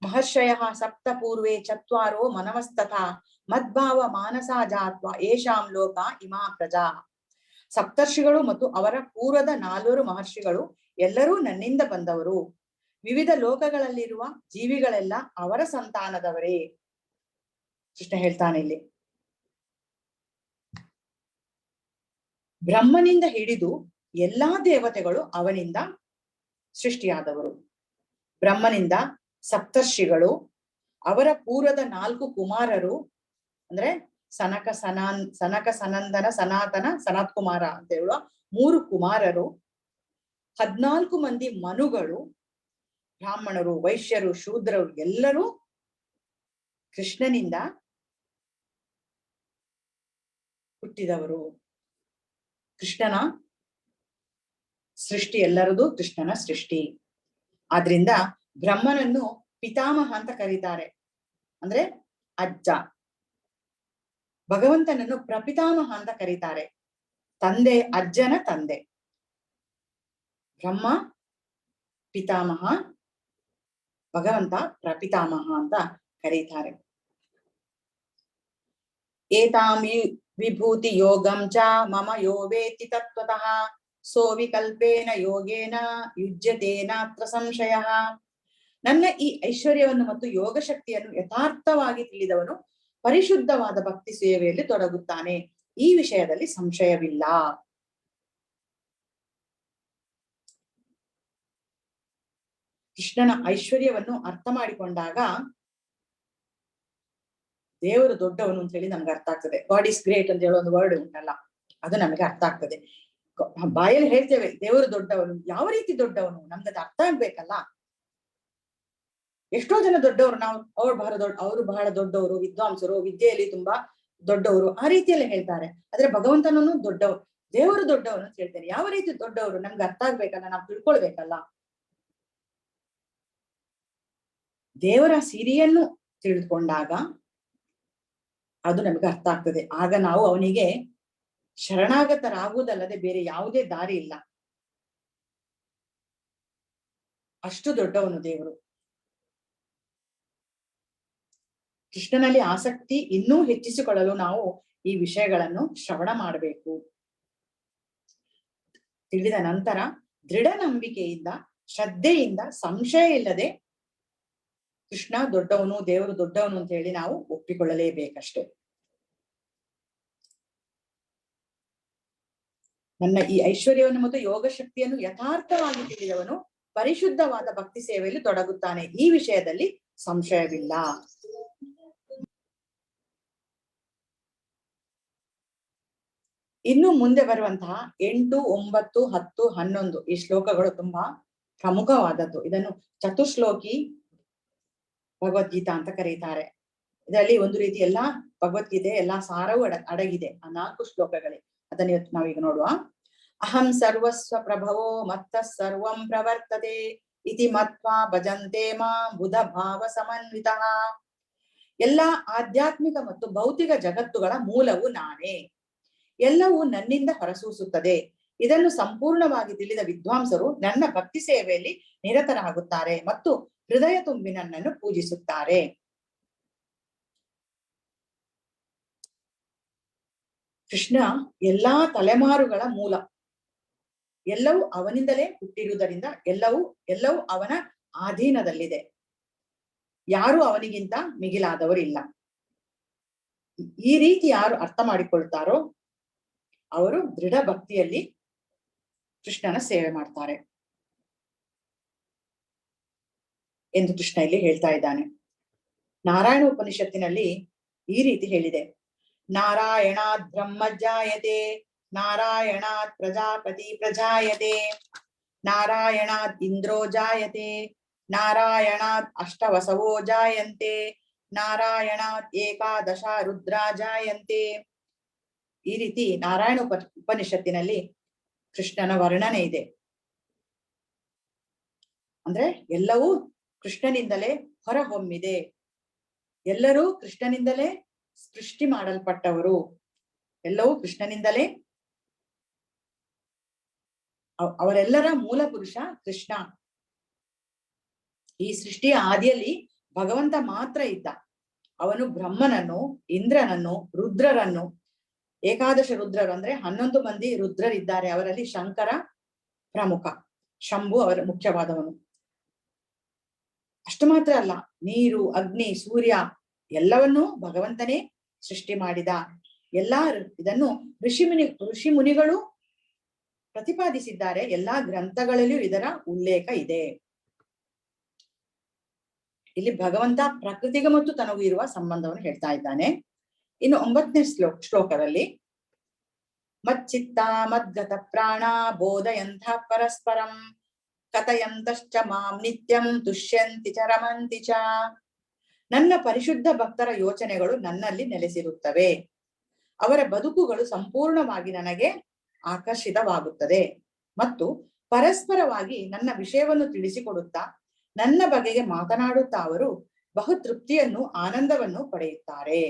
[SPEAKER 1] ಮಹರ್ಷಯ ಸಪ್ತ ಪೂರ್ವೇ ಚತ್ವಾರೋ ಮನವಸ್ತಥಾ ಮದ್ಭಾವ ಮಾನಸಾ ಜಾತ್ವ ಏಷಾಂ ಲೋಕ ಇಮಾ ಪ್ರಜಾ. ಸಪ್ತರ್ಷಿಗಳು ಮತ್ತು ಅವರ ಪೂರ್ವದ 4 ಮಹರ್ಷಿಗಳು ಎಲ್ಲರೂ ನನ್ನಿಂದ ಬಂದವರು. ವಿವಿಧ ಲೋಕಗಳಲ್ಲಿರುವ ಜೀವಿಗಳೆಲ್ಲ ಅವರ ಸಂತಾನದವರೇ. ಕೃಷ್ಣ ಹೇಳ್ತಾನೆ ಇಲ್ಲಿ, ಬ್ರಹ್ಮನಿಂದ ಹಿಡಿದು ಎಲ್ಲಾ ದೇವತೆಗಳು ಅವನಿಂದ ಸೃಷ್ಟಿಯಾದವರು. ಬ್ರಹ್ಮನಿಂದ ಸಪ್ತರ್ಷಿಗಳು, ಅವರ ಪೂರ್ವದ 4 ಕುಮಾರರು ಅಂದ್ರೆ ಸನಕ ಸನಂದನ ಸನಾತನ ಸನತ್ ಕುಮಾರ ಅಂತ ಹೇಳುವ 3 ಕುಮಾರರು, 14 ಮಂದಿ ಮನುಗಳು, ಬ್ರಾಹ್ಮಣರು, ವೈಶ್ಯರು, ಶೂದ್ರರು ಎಲ್ಲರೂ ಕೃಷ್ಣನಿಂದ ಹುಟ್ಟಿದವರು. ಕೃಷ್ಣನ ಸೃಷ್ಟಿ ಎಲ್ಲರದು ಕೃಷ್ಣನ ಸೃಷ್ಟಿ. ಆದ್ರಿಂದ ಬ್ರಹ್ಮನನ್ನು ಪಿತಾಮಹ ಅಂತ ಕರೀತಾರೆ, ಅಂದ್ರೆ ಅಜ್ಜ. ಭಗವಂತನನ್ನು ಪ್ರಪಿತಾಮಹ ಅಂತ ಕರೀತಾರೆ, ತಂದೆ, ಅಜ್ಜನ ತಂದೆ. ಬ್ರಹ್ಮ ಪಿತಾಮಹ, ಭಗವಂತ ಪ್ರಪಿತಾಮಹ ಅಂತ ಕರೀತಾರೆ. ಏತಾಂ ವಿಭೂತಿ ಯೋಗಂ ಚ ಮಮ ಯೋ ವೇತ್ತಿ ತತ್ವತಃ ಸೋ ವಿಕಲ್ಪೇನ ಯೋಗೇನ ಯುಜ್ಯತೆ ನಾತ್ರ ಸಂಶಯಃ. ನನ್ನ ಈ ಐಶ್ವರ್ಯವನ್ನು ಮತ್ತು ಯೋಗ ಶಕ್ತಿಯನ್ನು ಯಥಾರ್ಥವಾಗಿ ತಿಳಿದವನು ಪರಿಶುದ್ಧವಾದ ಭಕ್ತಿ ಸೇವೆಯಲ್ಲಿ ತೊಡಗುತ್ತಾನೆ. ಈ ವಿಷಯದಲ್ಲಿ ಸಂಶಯವಿಲ್ಲ. ಕೃಷ್ಣನ ಐಶ್ವರ್ಯವನ್ನು ಅರ್ಥ ಮಾಡಿಕೊಂಡಾಗ ದೇವರು ದೊಡ್ಡವನು ಅಂತ ಹೇಳಿ ನಮ್ಗೆ ಅರ್ಥ ಆಗ್ತದೆ. ಗಾಡ್ ಇಸ್ ಗ್ರೇಟ್ ಅಂತ ಹೇಳೋ ಒಂದು ವರ್ಡ್ ಉಂಟಲ್ಲ, ಅದು ನಮಗೆ ಅರ್ಥ ಆಗ್ತದೆ. ಬಾಯಲ್ಲಿ ಹೇಳ್ತೇವೆ ದೇವರು ದೊಡ್ಡವನು, ಯಾವ ರೀತಿ ದೊಡ್ಡವನು ನಮ್ಗದು ಅರ್ಥ ಆಗ್ಬೇಕಲ್ಲ. ಎಷ್ಟೋ ಜನ ದೊಡ್ಡವರು, ಅವರು ಬಹಳ ದೊಡ್ಡವರು, ವಿದ್ವಾಂಸರು, ವಿದ್ಯೆಯಲ್ಲಿ ತುಂಬಾ ದೊಡ್ಡವರು, ಆ ರೀತಿಯಲ್ಲೇ ಹೇಳ್ತಾರೆ. ಆದ್ರೆ ಭಗವಂತನನ್ನು ದೊಡ್ಡವರು, ದೇವರು ದೊಡ್ಡವನು ಅಂತ ಹೇಳ್ತೇನೆ. ಯಾವ ರೀತಿ ದೊಡ್ಡವರು ನಮ್ಗೆ ಅರ್ಥ ಆಗ್ಬೇಕಲ್ಲ, ನಾವು ತಿಳ್ಕೊಳ್ಬೇಕಲ್ಲ. ದೇವರ ಸಿರಿಯನ್ನು ತಿಳಿದುಕೊಂಡಾಗ ಅದು ನಮಗೆ ಅರ್ಥ ಆಗ್ತದೆ. ಆಗ ನಾವು ಅವನಿಗೆ ಶರಣಾಗತರಾಗುವುದಲ್ಲದೆ ಬೇರೆ ಯಾವುದೇ ದಾರಿ ಇಲ್ಲ. ಅಷ್ಟು ದೊಡ್ಡವನು ದೇವರು. ಕೃಷ್ಣನಲ್ಲಿ ಆಸಕ್ತಿ ಇನ್ನೂ ಹೆಚ್ಚಿಸಿಕೊಳ್ಳಲು ನಾವು ಈ ವಿಷಯಗಳನ್ನು ಶ್ರವಣ ಮಾಡಬೇಕು. ತಿಳಿದ ನಂತರ ದೃಢ ನಂಬಿಕೆಯಿಂದ, ಶ್ರದ್ಧೆಯಿಂದ, ಸಂಶಯ ಇಲ್ಲದೆ ಕೃಷ್ಣ ದೊಡ್ಡವನು, ದೇವರು ದೊಡ್ಡವನು ಅಂತ ಹೇಳಿ ನಾವು ಒಪ್ಪಿಕೊಳ್ಳಲೇಬೇಕಷ್ಟೆ. ನನ್ನ ಈ ಐಶ್ವರ್ಯವನ್ನು ಮತ್ತು ಯೋಗ ಶಕ್ತಿಯನ್ನು ಯಥಾರ್ಥವಾಗಿ ತಿಳಿದವನು ಪರಿಶುದ್ಧವಾದ ಭಕ್ತಿ ಸೇವೆಯಲ್ಲಿ ತೊಡಗುತ್ತಾನೆ. ಈ ವಿಷಯದಲ್ಲಿ ಸಂಶಯವಿಲ್ಲ. ಇನ್ನು ಮುಂದೆ ಬರುವಂತಹ 8, 9, 10, 11 ಈ ಶ್ಲೋಕಗಳು ತುಂಬಾ ಪ್ರಮುಖವಾದದ್ದು. ಇದನ್ನು ಚತುಶ್ಲೋಕಿ ಭಗವದ್ಗೀತಾ ಅಂತ ಕರೀತಾರೆ. ಇದರಲ್ಲಿ ಒಂದು ರೀತಿ ಎಲ್ಲಾ ಭಗವದ್ಗೀತೆ ಎಲ್ಲಾ ಸಾರವು ಅಡಗಿದೆ ಆ 4 ಶ್ಲೋಕಗಳೇ. ಅದನ್ನ ಇವತ್ತು ನಾವೀಗ ನೋಡುವ. ಅಹಂ ಸರ್ವಸ್ವ ಪ್ರಭವೋ ಮತ್ತ ಸರ್ವಂ ಪ್ರವರ್ತತೆ ಇತಿ ಮತ್ವಾ ಭಜಂತೆ ಮಾಂ ಬುಧ ಭಾವ ಸಮನ್ವಿತಃ. ಎಲ್ಲಾ ಆಧ್ಯಾತ್ಮಿಕ ಮತ್ತು ಭೌತಿಕ ಜಗತ್ತುಗಳ ಮೂಲವು ನಾನೇ. ಎಲ್ಲವೂ ನನ್ನಿಂದ ಹೊರಸೂಸುತ್ತದೆ. ಇದನ್ನು ಸಂಪೂರ್ಣವಾಗಿ ತಿಳಿದ ವಿದ್ವಾಂಸರು ನನ್ನ ಭಕ್ತಿ ಸೇವೆಯಲ್ಲಿ ನಿರತರಾಗುತ್ತಾರೆ ಮತ್ತು ಹೃದಯ ತುಂಬಿ ನನ್ನನ್ನು ಪೂಜಿಸುತ್ತಾರೆ. ಕೃಷ್ಣ ಎಲ್ಲಾ ತಲೆಮಾರುಗಳ ಮೂಲ. ಎಲ್ಲವೂ ಅವನಿಂದಲೇ ಹುಟ್ಟಿರುವುದರಿಂದ ಎಲ್ಲವೂ ಅವನ ಅಧೀನದಲ್ಲಿದೆ. ಯಾರು ಅವನಿಗಿಂತ ಮಿಗಿಲಾದವರಿಲ್ಲ. ಈ ರೀತಿ ಯಾರು ಅರ್ಥ ಮಾಡಿಕೊಳ್ತಾರೋ ಅವರು ದೃಢ ಭಕ್ತಿಯಲ್ಲಿ ಕೃಷ್ಣನ ಸೇವೆ ಮಾಡ್ತಾರೆ ಎಂದು ಕೃಷ್ಣ ಇಲ್ಲಿ ಹೇಳ್ತಾ ಇದ್ದಾನೆ. ನಾರಾಯಣ ಉಪನಿಷತ್ತಿನಲ್ಲಿ ಈ ರೀತಿ ಹೇಳಿದೆ. ನಾರಾಯಣಾತ್ ಬ್ರಹ್ಮ ಜಾಯತೆ, ನಾರಾಯಣಾತ್ ಪ್ರಜಾಪತಿ ಪ್ರಜಾಯತೆ, ನಾರಾಯಣಾತ್ ಇಂದ್ರೋ ಜಾಯತೆ, ನಾರಾಯಣಾತ್ ಅಷ್ಟವಸವೋ ಜಾಯಂತೆ, ನಾರಾಯಣಾತ್ ಏಕಾದಶ ರುದ್ರ ಜಾಯಂತೆ. ಈ ರೀತಿ ನಾರಾಯಣ ಉಪನಿಷತ್ತಿನಲ್ಲಿ ಕೃಷ್ಣನ ವರ್ಣನೆ ಇದೆ. ಅಂದ್ರೆ ಎಲ್ಲವೂ ಕೃಷ್ಣನಿಂದಲೇ ಹೊರಹೊಮ್ಮಿದೆ. ಎಲ್ಲರೂ ಕೃಷ್ಣನಿಂದಲೇ ಸೃಷ್ಟಿ ಮಾಡಲ್ಪಟ್ಟವರು. ಎಲ್ಲವೂ ಕೃಷ್ಣನಿಂದಲೇ. ಅವರೆಲ್ಲರ ಮೂಲ ಪುರುಷ ಕೃಷ್ಣ. ಈ ಸೃಷ್ಟಿಯ ಆದಿಯಲ್ಲಿ ಭಗವಂತ ಮಾತ್ರ ಇದ್ದ. ಅವನು ಬ್ರಹ್ಮನನ್ನು, ಇಂದ್ರನನ್ನು, ರುದ್ರರನ್ನು, ಏಕಾದಶ ರುದ್ರರು ಅಂದ್ರೆ 11 ಮಂದಿ ರುದ್ರರಿದ್ದಾರೆ. ಅವರಲ್ಲಿ ಶಂಕರ ಪ್ರಮುಖ, ಶಂಭು ಅವರ ಮುಖ್ಯವಾದವನು. ಅಷ್ಟು ಮಾತ್ರ ಅಲ್ಲ, ನೀರು, ಅಗ್ನಿ, ಸೂರ್ಯ ಎಲ್ಲವನ್ನೂ ಭಗವಂತನೇ ಸೃಷ್ಟಿ ಮಾಡಿದ. ಇದನ್ನು ಋಷಿ ಮುನಿಗಳು ಪ್ರತಿಪಾದಿಸಿದ್ದಾರೆ. ಎಲ್ಲಾ ಗ್ರಂಥಗಳಲ್ಲಿಯೂ ಇದರ ಉಲ್ಲೇಖ ಇದೆ. ಇಲ್ಲಿ ಭಗವಂತ ಪ್ರಕೃತಿಗೆ ಮತ್ತು ತನಗೂ ಇರುವ ಸಂಬಂಧವನ್ನು ಹೇಳ್ತಾ ಇದ್ದಾನೆ. ಇನ್ನು 9ನೇ ಶ್ಲೋಕದಲ್ಲಿ ಮಚ್ಚಿತ್ತ ಮದ್ಗತ ಪ್ರಾಣ ಬೋಧಯಂತ ಪರಸ್ಪರಂ ಕಥಯಂತಶ್ಚ ಮಾಂ ನಿತ್ಯಂ ತುಷ್ಯಂತಿ ಚ ರಮಂತಿ ಚ. ನನ್ನ ಪರಿಶುದ್ಧ ಭಕ್ತರ ಯೋಚನೆಗಳು ನನ್ನಲ್ಲಿ ನೆಲೆಸಿರುತ್ತವೆ. ಅವರ ಬದುಕುಗಳು ಸಂಪೂರ್ಣವಾಗಿ ನನಗೆ ಆಕರ್ಷಿತವಾಗುತ್ತದೆ ಮತ್ತು ಪರಸ್ಪರವಾಗಿ ನನ್ನ ವಿಷಯವನ್ನು ತಿಳಿಸಿಕೊಡುತ್ತಾ ನನ್ನ ಬಗೆಗೆ ಮಾತನಾಡುತ್ತಾ ಅವರು ಬಹು ತೃಪ್ತಿಯನ್ನು, ಆನಂದವನ್ನು ಪಡೆಯುತ್ತಾರೆ.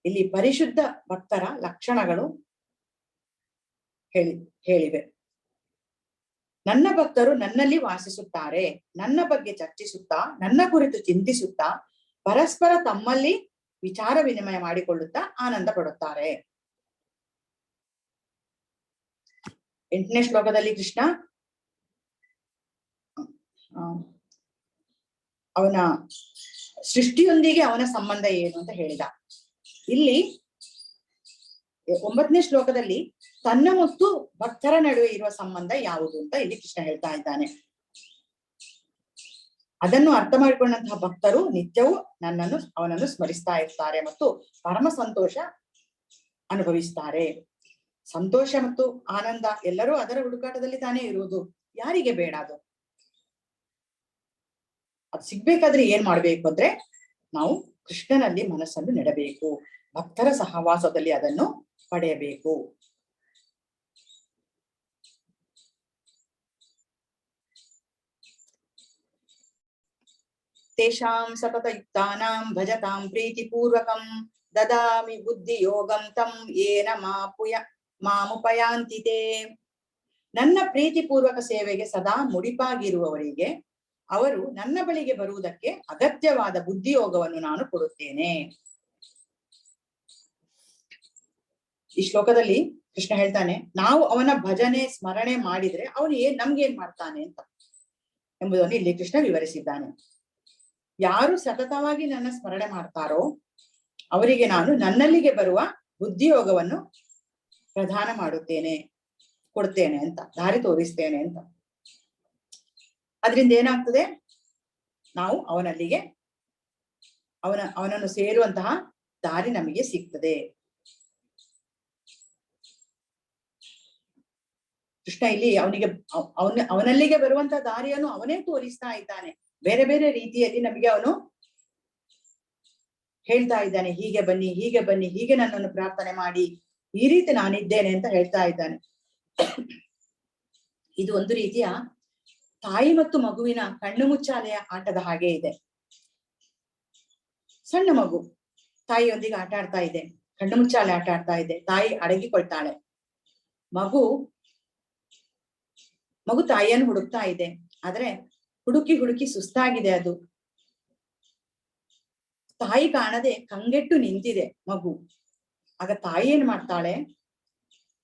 [SPEAKER 1] ಇಲ್ಲಿ ಪರಿಶುದ್ಧ ಭಕ್ತರ ಲಕ್ಷಣಗಳು ಹೇಳಿವೆ. ನನ್ನ ಭಕ್ತರು ನನ್ನಲ್ಲಿ ವಾಸಿಸುತ್ತಾರೆ. ನನ್ನ ಬಗ್ಗೆ ಚರ್ಚಿಸುತ್ತಾ, ನನ್ನ ಕುರಿತು ಚಿಂತಿಸುತ್ತಾ, ಪರಸ್ಪರ ತಮ್ಮಲ್ಲಿ ವಿಚಾರ ವಿನಿಮಯ ಮಾಡಿಕೊಳ್ಳುತ್ತಾ ಆನಂದ ಪಡುತ್ತಾರೆ. 8ನೇ ಶ್ಲೋಕದಲ್ಲಿ ಕೃಷ್ಣ ಅವನ ಸೃಷ್ಟಿಯೊಂದಿಗೆ ಅವನ ಸಂಬಂಧ ಏನು ಅಂತ ಹೇಳಿದ. ಇಲ್ಲಿ 9ನೇ ಶ್ಲೋಕದಲ್ಲಿ ತನ್ನ ಮತ್ತು ಭಕ್ತರ ನಡುವೆ ಇರುವ ಸಂಬಂಧ ಯಾವುದು ಅಂತ ಇಲ್ಲಿ ಕೃಷ್ಣ ಹೇಳ್ತಾ ಇದ್ದಾನೆ. ಅದನ್ನು ಅರ್ಥ ಮಾಡಿಕೊಂಡಂತಹ ಭಕ್ತರು ನಿತ್ಯವೂ ಅವನನ್ನು ಸ್ಮರಿಸ್ತಾ ಇರ್ತಾರೆ ಮತ್ತು ಪರಮ ಸಂತೋಷ ಅನುಭವಿಸ್ತಾರೆ. ಸಂತೋಷ ಮತ್ತು ಆನಂದ ಎಲ್ಲರೂ ಅದರ ಹುಡುಕಾಟದಲ್ಲಿ ತಾನೇ ಇರುವುದು. ಯಾರಿಗೆ ಬೇಡ ಅದು? ಅದು ಸಿಗ್ಬೇಕಾದ್ರೆ ಏನ್ ಮಾಡ್ಬೇಕು ಅಂದ್ರೆ ನಾವು ಕೃಷ್ಣನಲ್ಲಿ ಮನಸ್ಸನ್ನು ನೆಡಬೇಕು. ಭಕ್ತರ ಸಹವಾಸದಲ್ಲಿ ಅದನ್ನು ಪಡೆಯಬೇಕು. ತೇಷಾಂ ಸತತಯುಕ್ತಾನಾಂ ಭಜತಾಂ ಪ್ರೀತಿಪೂರ್ವಕಂ ದದಾಮಿ ಬುದ್ಧಿ ಯೋಗಂ ತಂ ಯೇನ ಮಾಮುಪಯಾಂತಿ ತೇ. ನನ್ನ ಪ್ರೀತಿಪೂರ್ವಕ ಸೇವೆಗೆ ಸದಾ ಮುಡಿಪಾಗಿರುವವರಿಗೆ ಅವರು ನನ್ನ ಬಳಿಗೆ ಬರುವುದಕ್ಕೆ ಅಗತ್ಯವಾದ ಬುದ್ಧಿಯೋಗವನ್ನು ನಾನು ಕೊಡುತ್ತೇನೆ. ಈ ಶ್ಲೋಕದಲ್ಲಿ ಕೃಷ್ಣ ಹೇಳ್ತಾನೆ, ನಾವು ಅವನ ಭಜನೆ ಸ್ಮರಣೆ ಮಾಡಿದ್ರೆ ಅವನು ನಮ್ಗೇನ್ ಮಾಡ್ತಾನೆ ಅಂತ ಎಂಬುದನ್ನು ಇಲ್ಲಿ ಕೃಷ್ಣ ವಿವರಿಸಿದ್ದಾನೆ. ಯಾರು ಸತತವಾಗಿ ನನ್ನ ಸ್ಮರಣೆ ಮಾಡ್ತಾರೋ ಅವರಿಗೆ ನಾನು ನನ್ನಲ್ಲಿಗೆ ಬರುವ ಬುದ್ಧಿಯೋಗವನ್ನು ಪ್ರದಾನ ಮಾಡುತ್ತೇನೆ, ಕೊಡ್ತೇನೆ ಅಂತ, ದಾರಿ ತೋರಿಸ್ತೇನೆ ಅಂತ. ಅದರಿಂದ ಏನಾಗ್ತದೆ, ನಾವು ಅವನನ್ನು ಸೇರುವಂತಹ ದಾರಿ ನಮಗೆ ಸಿಗ್ತದೆ. ಕೃಷ್ಣ ಇಲ್ಲಿ ಅವನಲ್ಲಿಗೆ ಬರುವಂತಹ ದಾರಿಯನ್ನು ಅವನೇ ತೋರಿಸ್ತಾ ಇದ್ದಾನೆ. ಬೇರೆ ಬೇರೆ ರೀತಿಯಲ್ಲಿ ನಮಗೆ ಅವನು ಹೇಳ್ತಾ ಇದ್ದಾನೆ, ಹೀಗೆ ಬನ್ನಿ, ಹೀಗೆ ಬನ್ನಿ, ಹೀಗೆ ನನ್ನನ್ನು ಪ್ರಾರ್ಥನೆ ಮಾಡಿ, ಈ ರೀತಿ ನಾನಿದ್ದೇನೆ ಅಂತ ಹೇಳ್ತಾ ಇದ್ದಾನೆ. ಇದು ಒಂದು ರೀತಿಯ ತಾಯಿ ಮತ್ತು ಮಗುವಿನ ಕಣ್ಣು ಮುಚ್ಚಾಲೆಯ ಆಟದ ಹಾಗೆ ಇದೆ. ಸಣ್ಣ ಮಗು ತಾಯಿಯೊಂದಿಗೆ ಆಟ ಆಡ್ತಾ ಇದೆ, ಕಣ್ಣು ಮುಚ್ಚಾಲೆ ಆಟ ಆಡ್ತಾ ಇದೆ, ತಾಯಿ ಅಡಗಿಕೊಳ್ತಾಳೆ. ಮಗು ತಾಯಿಯನ್ನು ಹುಡುಕ್ತಾ ಇದೆ, ಆದ್ರೆ ಹುಡುಕಿ ಹುಡುಕಿ ಸುಸ್ತಾಗಿದೆ. ಅದು ತಾಯಿ ಕಾಣದೆ ಕಂಗೆಟ್ಟು ನಿಂತಿದೆ ಮಗು. ಆಗ ತಾಯಿ ಏನ್ ಮಾಡ್ತಾಳೆ,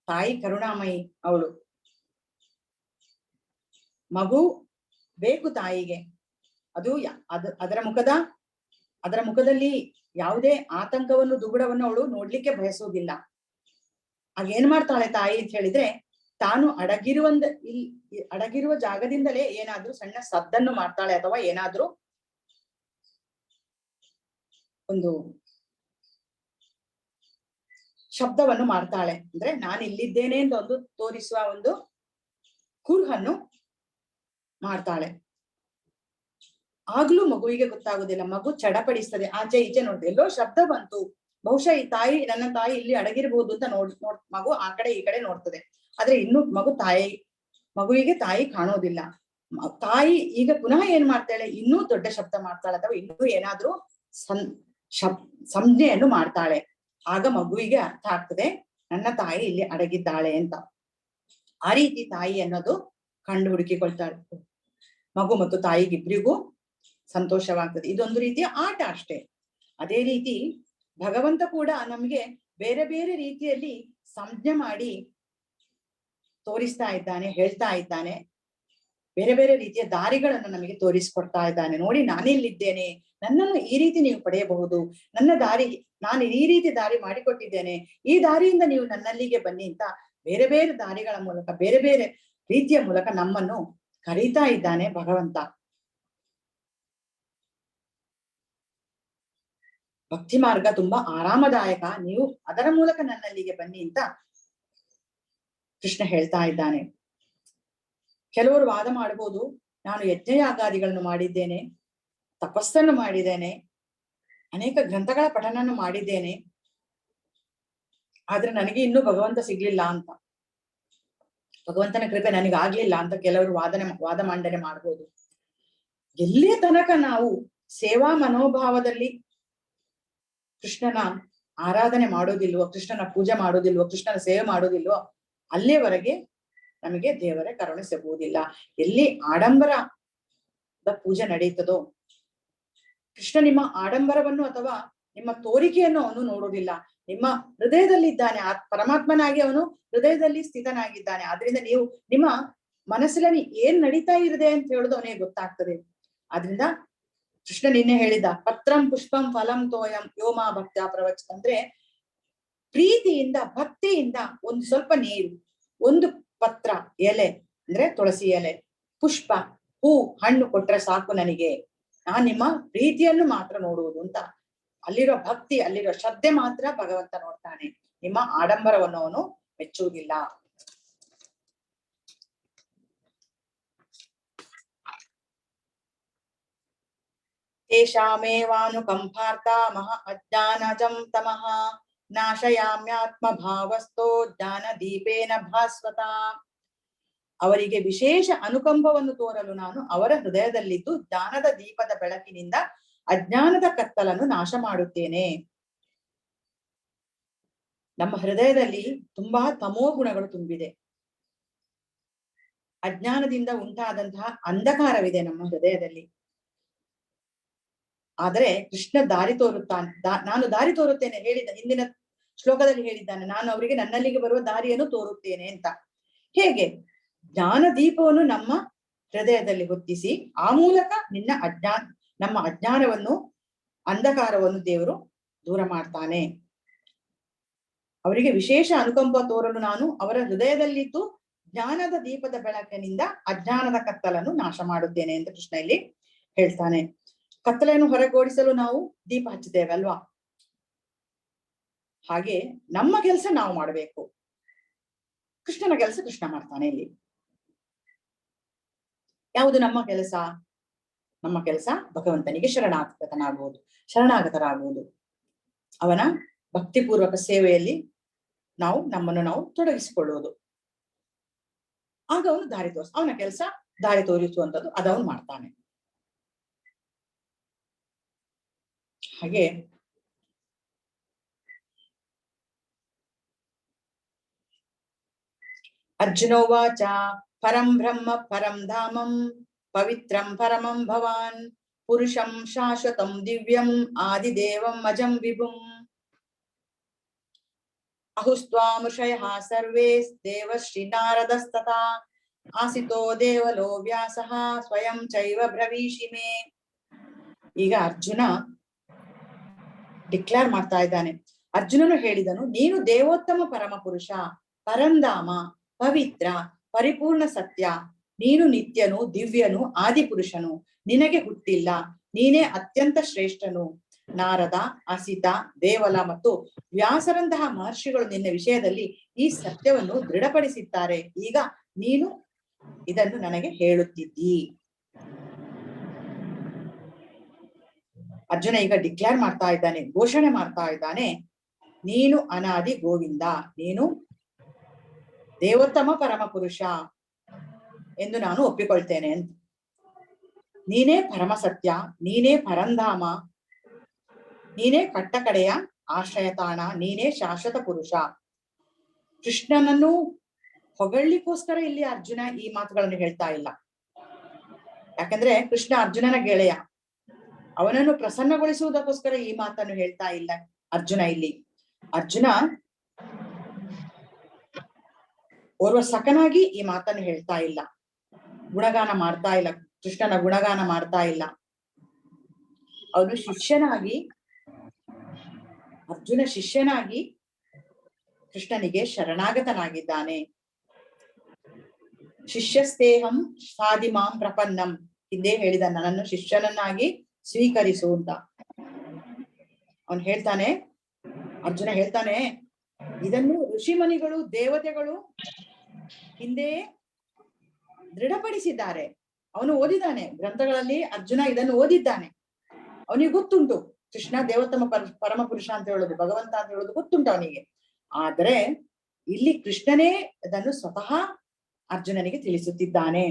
[SPEAKER 1] ತಾಯಿ ಕರುಣಾಮಯಿ ಅವಳು. ಮಗು ಬೇಕು ತಾಯಿಗೆ, ಅದರ ಮುಖದಲ್ಲಿ ಯಾವುದೇ ಆತಂಕವನ್ನು ದುಗುಡವನ್ನು ಅವಳು ನೋಡ್ಲಿಕ್ಕೆ ಬಯಸುವುದಿಲ್ಲ. ಆಗ ಏನ್ ಮಾಡ್ತಾಳೆ ತಾಯಿ ಅಂತ ಹೇಳಿದ್ರೆ, ತಾನು ಅಡಗಿರುವ ಜಾಗದಿಂದಲೇ ಏನಾದ್ರೂ ಸಣ್ಣ ಸದ್ದನ್ನು ಮಾಡ್ತಾಳೆ, ಅಥವಾ ಏನಾದ್ರೂ ಒಂದು ಶಬ್ದವನ್ನು ಮಾಡ್ತಾಳೆ. ಅಂದ್ರೆ ನಾನು ಇಲ್ಲಿದ್ದೇನೆ ಅಂತ ಒಂದು ತೋರಿಸುವ ಒಂದು ಕುರುಹನ್ನು ಮಾಡ್ತಾಳೆ. ಆಗ್ಲೂ ಮಗುವಿಗೆ ಗೊತ್ತಾಗುದಿಲ್ಲ. ಮಗು ಚಡಪಡಿಸ್ತದೆ, ಆಚೆ ಈಚೆ ನೋಡ್ತದೆ, ಎಲ್ಲೋ ಶಬ್ದ ಬಂತು, ಬಹುಶಃ ಈ ನನ್ನ ತಾಯಿ ಇಲ್ಲಿ ಅಡಗಿರ್ಬಹುದು ಅಂತ ಮಗು ಆ ಕಡೆ ಈ ಕಡೆ ನೋಡ್ತದೆ. ಆದ್ರೆ ಇನ್ನು ಮಗುವಿಗೆ ತಾಯಿ ಕಾಣೋದಿಲ್ಲ. ತಾಯಿ ಈಗ ಪುನಃ ಏನ್ ಮಾಡ್ತಾಳೆ, ಇನ್ನೂ ದೊಡ್ಡ ಶಬ್ದ ಮಾಡ್ತಾಳೆ, ಅಥವಾ ಇನ್ನೂ ಏನಾದ್ರೂ ಸಂಜ್ಞೆಯನ್ನು ಮಾಡ್ತಾಳೆ. ಆಗ ಮಗುವಿಗೆ ಅರ್ಥ ಆಗ್ತದೆ, ನನ್ನ ತಾಯಿ ಇಲ್ಲಿ ಅಡಗಿದ್ದಾಳೆ ಅಂತ. ಆ ರೀತಿ ತಾಯಿ ಅನ್ನೋದು ಕಂಡು ಹುಡುಕಿಕೊಳ್ತಾಳೆ. ಮಗು ಮತ್ತು ತಾಯಿಗಿಬ್ರಿಗೂ ಸಂತೋಷವಾಗ್ತದೆ. ಇದೊಂದು ರೀತಿಯ ಆಟ ಅಷ್ಟೇ. ಅದೇ ರೀತಿ ಭಗವಂತ ಕೂಡ ನಮ್ಗೆ ಬೇರೆ ಬೇರೆ ರೀತಿಯಲ್ಲಿ ಸಂಜ್ಞೆ ಮಾಡಿ ತೋರಿಸ್ತಾ ಇದ್ದಾನೆ, ಹೇಳ್ತಾ ಇದ್ದಾನೆ. ಬೇರೆ ಬೇರೆ ರೀತಿಯ ದಾರಿಗಳನ್ನು ನಮಗೆ ತೋರಿಸ್ಕೊಡ್ತಾ ಇದ್ದಾನೆ. ನೋಡಿ, ನಾನಿಲ್ಲಿದ್ದೇನೆ, ನನ್ನನ್ನು ಈ ರೀತಿ ನೀವು ಪಡೆಯಬಹುದು, ನಾನು ಈ ರೀತಿ ದಾರಿ ಮಾಡಿಕೊಟ್ಟಿದ್ದೇನೆ, ಈ ದಾರಿಯಿಂದ ನೀವು ನನ್ನಲ್ಲಿಗೆ ಬನ್ನಿ ಅಂತ ಬೇರೆ ಬೇರೆ ದಾರಿಗಳ ಮೂಲಕ, ಬೇರೆ ಬೇರೆ ರೀತಿಯ ಮೂಲಕ ನಮ್ಮನ್ನು ಕರೀತಾ ಇದ್ದಾನೆ ಭಗವಂತ. ಭಕ್ತಿ ಮಾರ್ಗ ತುಂಬಾ ಆರಾಮದಾಯಕ, ನೀವು ಅದರ ಮೂಲಕ ನನ್ನಲ್ಲಿಗೆ ಬನ್ನಿ ಅಂತ ಕೃಷ್ಣ ಹೇಳ್ತಾ ಇದ್ದಾನೆ. ಕೆಲವರು ವಾದ ಮಾಡಬಹುದು, ನಾನು ಯಜ್ಞಯಾಗಾದಿಗಳನ್ನು ಮಾಡಿದ್ದೇನೆ, ತಪಸ್ಸನ್ನು ಮಾಡಿದ್ದೇನೆ, ಅನೇಕ ಗ್ರಂಥಗಳ ಪಠನವನ್ನು ಮಾಡಿದ್ದೇನೆ, ಆದ್ರೆ ನನಗೆ ಇನ್ನೂ ಭಗವಂತ ಸಿಗ್ಲಿಲ್ಲ ಅಂತ, ಭಗವಂತನ ಕೃಪೆ ನನಗಾಗ್ಲಿಲ್ಲ ಅಂತ ಕೆಲವರು ವಾದ ಮಂಡನೆ ಮಾಡ್ಬೋದು. ಎಲ್ಲಿಯ ತನಕ ನಾವು ಸೇವಾ ಮನೋಭಾವದಲ್ಲಿ ಕೃಷ್ಣನ ಆರಾಧನೆ ಮಾಡೋದಿಲ್ವೋ, ಕೃಷ್ಣನ ಪೂಜೆ ಮಾಡೋದಿಲ್ವೋ, ಕೃಷ್ಣನ ಸೇವೆ ಮಾಡೋದಿಲ್ವೋ, ಅಲ್ಲಿಯವರೆಗೆ ನಮಗೆ ದೇವರ ಕರುಣೆ ಸಿಗುವುದಿಲ್ಲ. ಎಲ್ಲಿ ಆಡಂಬರದ ಪೂಜೆ ನಡೀತದೋ, ಕೃಷ್ಣ ನಿಮ್ಮ ಆಡಂಬರವನ್ನು ಅಥವಾ ನಿಮ್ಮ ತೋರಿಕೆಯನ್ನು ಅವನು ನೋಡುವುದಿಲ್ಲ. ನಿಮ್ಮ ಹೃದಯದಲ್ಲಿ ಇದ್ದಾನೆ, ಪರಮಾತ್ಮನಾಗಿ ಅವನು ಹೃದಯದಲ್ಲಿ ಸ್ಥಿತನಾಗಿದ್ದಾನೆ. ಆದ್ರಿಂದ ನೀವು ನಿಮ್ಮ ಮನಸ್ಸಲ್ಲಿ ಏನ್ ನಡೀತಾ ಇರದೆ ಅಂತ ಹೇಳುದು ಅವನಿಗೆ ಗೊತ್ತಾಗ್ತದೆ. ಆದ್ರಿಂದ ಕೃಷ್ಣ ನಿನ್ನೆ ಹೇಳಿದ, ಪತ್ರಂ ಪುಷ್ಪಂ ಫಲಂ ತೋಯಂ ಯೋಮಾ ಭಕ್ತ್ಯಾ ಪ್ರವಚ, ಅಂದ್ರೆ ಪ್ರೀತಿಯಿಂದ ಭಕ್ತಿಯಿಂದ ಒಂದು ಸ್ವಲ್ಪ ನೀರು, ಒಂದು ಪತ್ರ ಎಲೆ ಅಂದ್ರೆ ತುಳಸಿ ಎಲೆ, ಪುಷ್ಪ ಹೂ ಹಣ್ಣು ಕೊಟ್ರೆ ಸಾಕು ನನಗೆ, ನಾನ್ ನಿಮ್ಮ ಪ್ರೀತಿಯನ್ನು ಮಾತ್ರ ನೋಡುವುದು ಅಂತ. ಅಲ್ಲಿರೋ ಭಕ್ತಿ, ಅಲ್ಲಿರೋ ಶ್ರದ್ಧೆ ಮಾತ್ರ ಭಗವಂತ ನೋಡ್ತಾನೆ, ನಿಮ್ಮ ಆಡಂಬರವನ್ನು ಅವನು ಮೆಚ್ಚುವುದಿಲ್ಲ. ತೇಷಾಮೇವಾನುಕಂಪಾರ್ಥ ಮಹಾ ಅಜ್ಞಾನಜಂ ತಮಃ ನಾಶಯಾಮ್ಯಾತ್ಮ ಭಾವಸ್ಥೋ ಜ್ಞಾನ ದೀಪೇನ ಭಾಸ್ವತ. ಅವರಿಗೆ ವಿಶೇಷ ಅನುಕಂಪವನ್ನು ತೋರಲು ನಾನು ಅವರ ಹೃದಯದಲ್ಲಿದ್ದು ಜ್ಞಾನದ ದೀಪದ ಬೆಳಕಿನಿಂದ ಅಜ್ಞಾನದ ಕತ್ತಲನ್ನು ನಾಶ ಮಾಡುತ್ತೇನೆ. ನಮ್ಮ ಹೃದಯದಲ್ಲಿ ತುಂಬಾ ತಮೋ ಗುಣಗಳು ತುಂಬಿದೆ, ಅಜ್ಞಾನದಿಂದ ಉಂಟಾದಂತಹ ಅಂಧಕಾರವಿದೆ ನಮ್ಮ ಹೃದಯದಲ್ಲಿ. ಆದರೆ ಕೃಷ್ಣ ದಾರಿ ತೋರುತ್ತಾನೆ. ನಾನು ದಾರಿ ತೋರುತ್ತೇನೆ ಹೇಳಿದ, ಹಿಂದಿನ ಶ್ಲೋಕದಲ್ಲಿ ಹೇಳಿದ್ದಾನೆ, ನಾನು ಅವರಿಗೆ ನನ್ನಲ್ಲಿಗೆ ಬರುವ ದಾರಿಯನ್ನು ತೋರುತ್ತೇನೆ ಅಂತ. ಹೇಗೆ? ಜ್ಞಾನ ದೀಪವನ್ನು ನಮ್ಮ ಹೃದಯದಲ್ಲಿ ಹೊತ್ತಿಸಿ, ಆ ಮೂಲಕ ನಮ್ಮ ಅಜ್ಞಾನವನ್ನು, ಅಂಧಕಾರವನ್ನು ದೇವರು ದೂರ ಮಾಡ್ತಾನೆ. ಅವರಿಗೆ ವಿಶೇಷ ಅನುಕಂಪ ತೋರಲು ನಾನು ಅವರ ಹೃದಯದಲ್ಲಿದ್ದು ಜ್ಞಾನದ ದೀಪದ ಬೆಳಕಿನಿಂದ ಅಜ್ಞಾನದ ಕತ್ತಲನ್ನು ನಾಶ ಮಾಡುತ್ತೇನೆ ಅಂತ ಕೃಷ್ಣ ಇಲ್ಲಿ ಹೇಳ್ತಾನೆ. ಕತ್ತಲೆಯನ್ನು ಹೊರಗೋಡಿಸಲು ನಾವು ದೀಪ ಹಚ್ಚುತ್ತೇವೆ ಅಲ್ವಾ? ಹಾಗೆ ನಮ್ಮ ಕೆಲಸ ನಾವು ಮಾಡಬೇಕು. ಕೃಷ್ಣನ ಕೆಲಸ ಕೃಷ್ಣ ಮಾಡ್ತಾನೆ. ಇಲ್ಲಿ ಯಾವುದು ನಮ್ಮ ಕೆಲಸ? ನಮ್ಮ ಕೆಲಸ ಭಗವಂತನಿಗೆ ಶರಣಾಗತರಾಗುವುದು, ಅವನ ಭಕ್ತಿಪೂರ್ವಕ ಸೇವೆಯಲ್ಲಿ ನಮ್ಮನ್ನು ನಾವು ತೊಡಗಿಸಿಕೊಳ್ಳುವುದು. ಆಗ ಅವನು ಅವನ ಕೆಲಸ ದಾರಿ ತೋರಿಸುವಂಥದ್ದು ಅದವನು ಮಾಡ್ತಾನೆ. ಹಾಗೆ ಅರ್ಜುನೋವಾಚ ಪರಂ ಬ್ರಹ್ಮ ಪರಂ ಧಾಮಂ ಪವಿತ್ರಂ ಪರಮಂ ಭವಾನ್ ಪುರುಷಂ ಶಾಶ್ವತಂ ದಿವ್ಯಂ ಆದಿದೇವಂ ಅಜಂ ವಿಭುಂ ಅಹುಸ್ತ್ವಾಮೃಷಯಃ ಸರ್ವೇ ದೇವಶ್ರೀ ನಾರದಸ್ತಥಾ ಆಸಿತೋ ದೇವಲೋ ವ್ಯಾಸಃ ಸ್ವಯಂ ಚೈವ ಬ್ರವೀಷಿ ಮೇ. ಈಗ ಅರ್ಜುನ ಡಿಕ್ಲೇರ್ ಮಾಡ್ತಾ ಇದ್ದಾನೆ. ಅರ್ಜುನನು ಹೇಳಿದನು, ನೀನು ದೇವೋತ್ತಮ ಪರಮ ಪುರುಷ, ಪರಂಧಾಮ, ಪವಿತ್ರ, ಪರಿಪೂರ್ಣ ಸತ್ಯ. ನೀನು ನಿತ್ಯನು, ದಿವ್ಯನು, ಆದಿಪುರುಷನು. ನಿನಗೆ ಹುಟ್ಟಿಲ್ಲ. ನೀನೇ ಅತ್ಯಂತ ಶ್ರೇಷ್ಠನು. ನಾರದ, ಅಸಿತ, ದೇವಲ ಮತ್ತು ವ್ಯಾಸರಂತಹ ಮಹರ್ಷಿಗಳು ನಿನ್ನ ವಿಷಯದಲ್ಲಿ ಈ ಸತ್ಯವನ್ನು ದೃಢಪಡಿಸಿದ್ದಾರೆ. ಈಗ ನೀನು ಇದನ್ನು ನನಗೆ ಹೇಳುತ್ತಿದ್ದೀ. ಅರ್ಜುನ ಈಗ ಡಿಕ್ಲೇರ್ ಮಾಡ್ತಾ ಇದ್ದಾನೆ, ಘೋಷಣೆ ಮಾಡ್ತಾ ಇದ್ದಾನೆ, ನೀನು ಅನಾದಿ ಗೋವಿಂದ, ನೀನು ದೇವೋತ್ತಮ ಪರಮ ಪುರುಷ ಎಂದು ನಾನು ಒಪ್ಪಿಕೊಳ್ತೇನೆ ಅಂತ. ನೀನೇ ಪರಮ ಸತ್ಯ, ನೀನೇ ಪರಂಧಾಮ, ನೀನೇ ಕಟ್ಟಕಡೆಯ ಆಶ್ರಯ ತಾಣ, ನೀನೇ ಶಾಶ್ವತ ಪುರುಷ. ಕೃಷ್ಣನನ್ನು ಹೊಗಳಿಕೋಸ್ಕರ ಇಲ್ಲಿ ಅರ್ಜುನ ಈ ಮಾತುಗಳನ್ನು ಹೇಳ್ತಾ ಇಲ್ಲ. ಯಾಕಂದ್ರೆ ಕೃಷ್ಣ ಅರ್ಜುನನ ಗೆಳೆಯ, ಅವನನ್ನು ಪ್ರಸನ್ನಗೊಳಿಸುವುದಕ್ಕೋಸ್ಕರ ಈ ಮಾತನ್ನು ಹೇಳ್ತಾ ಇಲ್ಲ ಅರ್ಜುನ. ಇಲ್ಲಿ ಅರ್ಜುನ ಓರ್ವ ಸಖನಾಗಿ ಈ ಮಾತನ್ನು ಹೇಳ್ತಾ ಇಲ್ಲ, ಗುಣಗಾನ ಮಾಡ್ತಾ ಇಲ್ಲ, ಕೃಷ್ಣನ ಗುಣಗಾನ ಮಾಡ್ತಾ ಇಲ್ಲ. ಅವನು ಶಿಷ್ಯನಾಗಿ, ಅರ್ಜುನ ಶಿಷ್ಯನಾಗಿ ಕೃಷ್ಣನಿಗೆ ಶರಣಾಗತನಾಗಿದ್ದಾನೆ. ಶಿಷ್ಯಸ್ತೇಹಂ ಸಾಧಿಮಾಂ ಪ್ರಪನ್ನಂ, ಹಿಂದೆ ಹೇಳಿದ ನನ್ನನ್ನು ಶಿಷ್ಯನನ್ನಾಗಿ ಸ್ವೀಕರಿಸು ಅಂತ ಅವನು ಹೇಳ್ತಾನೆ. ಅರ್ಜುನ ಹೇಳ್ತಾನೆ, ಇದನ್ನು ಋಷಿಮುನಿಗಳು, ದೇವತೆಗಳು ಹಿಂದೆ ದೃಢಪಡಿಸಿದ್ದಾರೆ. ಅವನು ಓದಿದ್ದಾನೆ ಗ್ರಂಥಗಳಲ್ಲಿ, ಅರ್ಜುನ ಇದನ್ನು ಓದಿದ್ದಾನೆ. ಅವನಿಗೆ ಗೊತ್ತುಂಟು ಕೃಷ್ಣ ದೇವೋತ್ತಮ ಪರಮ ಪುರುಷ ಅಂತ ಹೇಳೋದು, ಭಗವಂತ ಅಂತ ಹೇಳೋದು ಗೊತ್ತುಂಟು ಅವನಿಗೆ. ಆದ್ರೆ ಇಲ್ಲಿ ಕೃಷ್ಣನೇ ಅದನ್ನು ಸ್ವತಃ ಅರ್ಜುನನಿಗೆ ತಿಳಿಸುತ್ತಿದ್ದಾನೆ.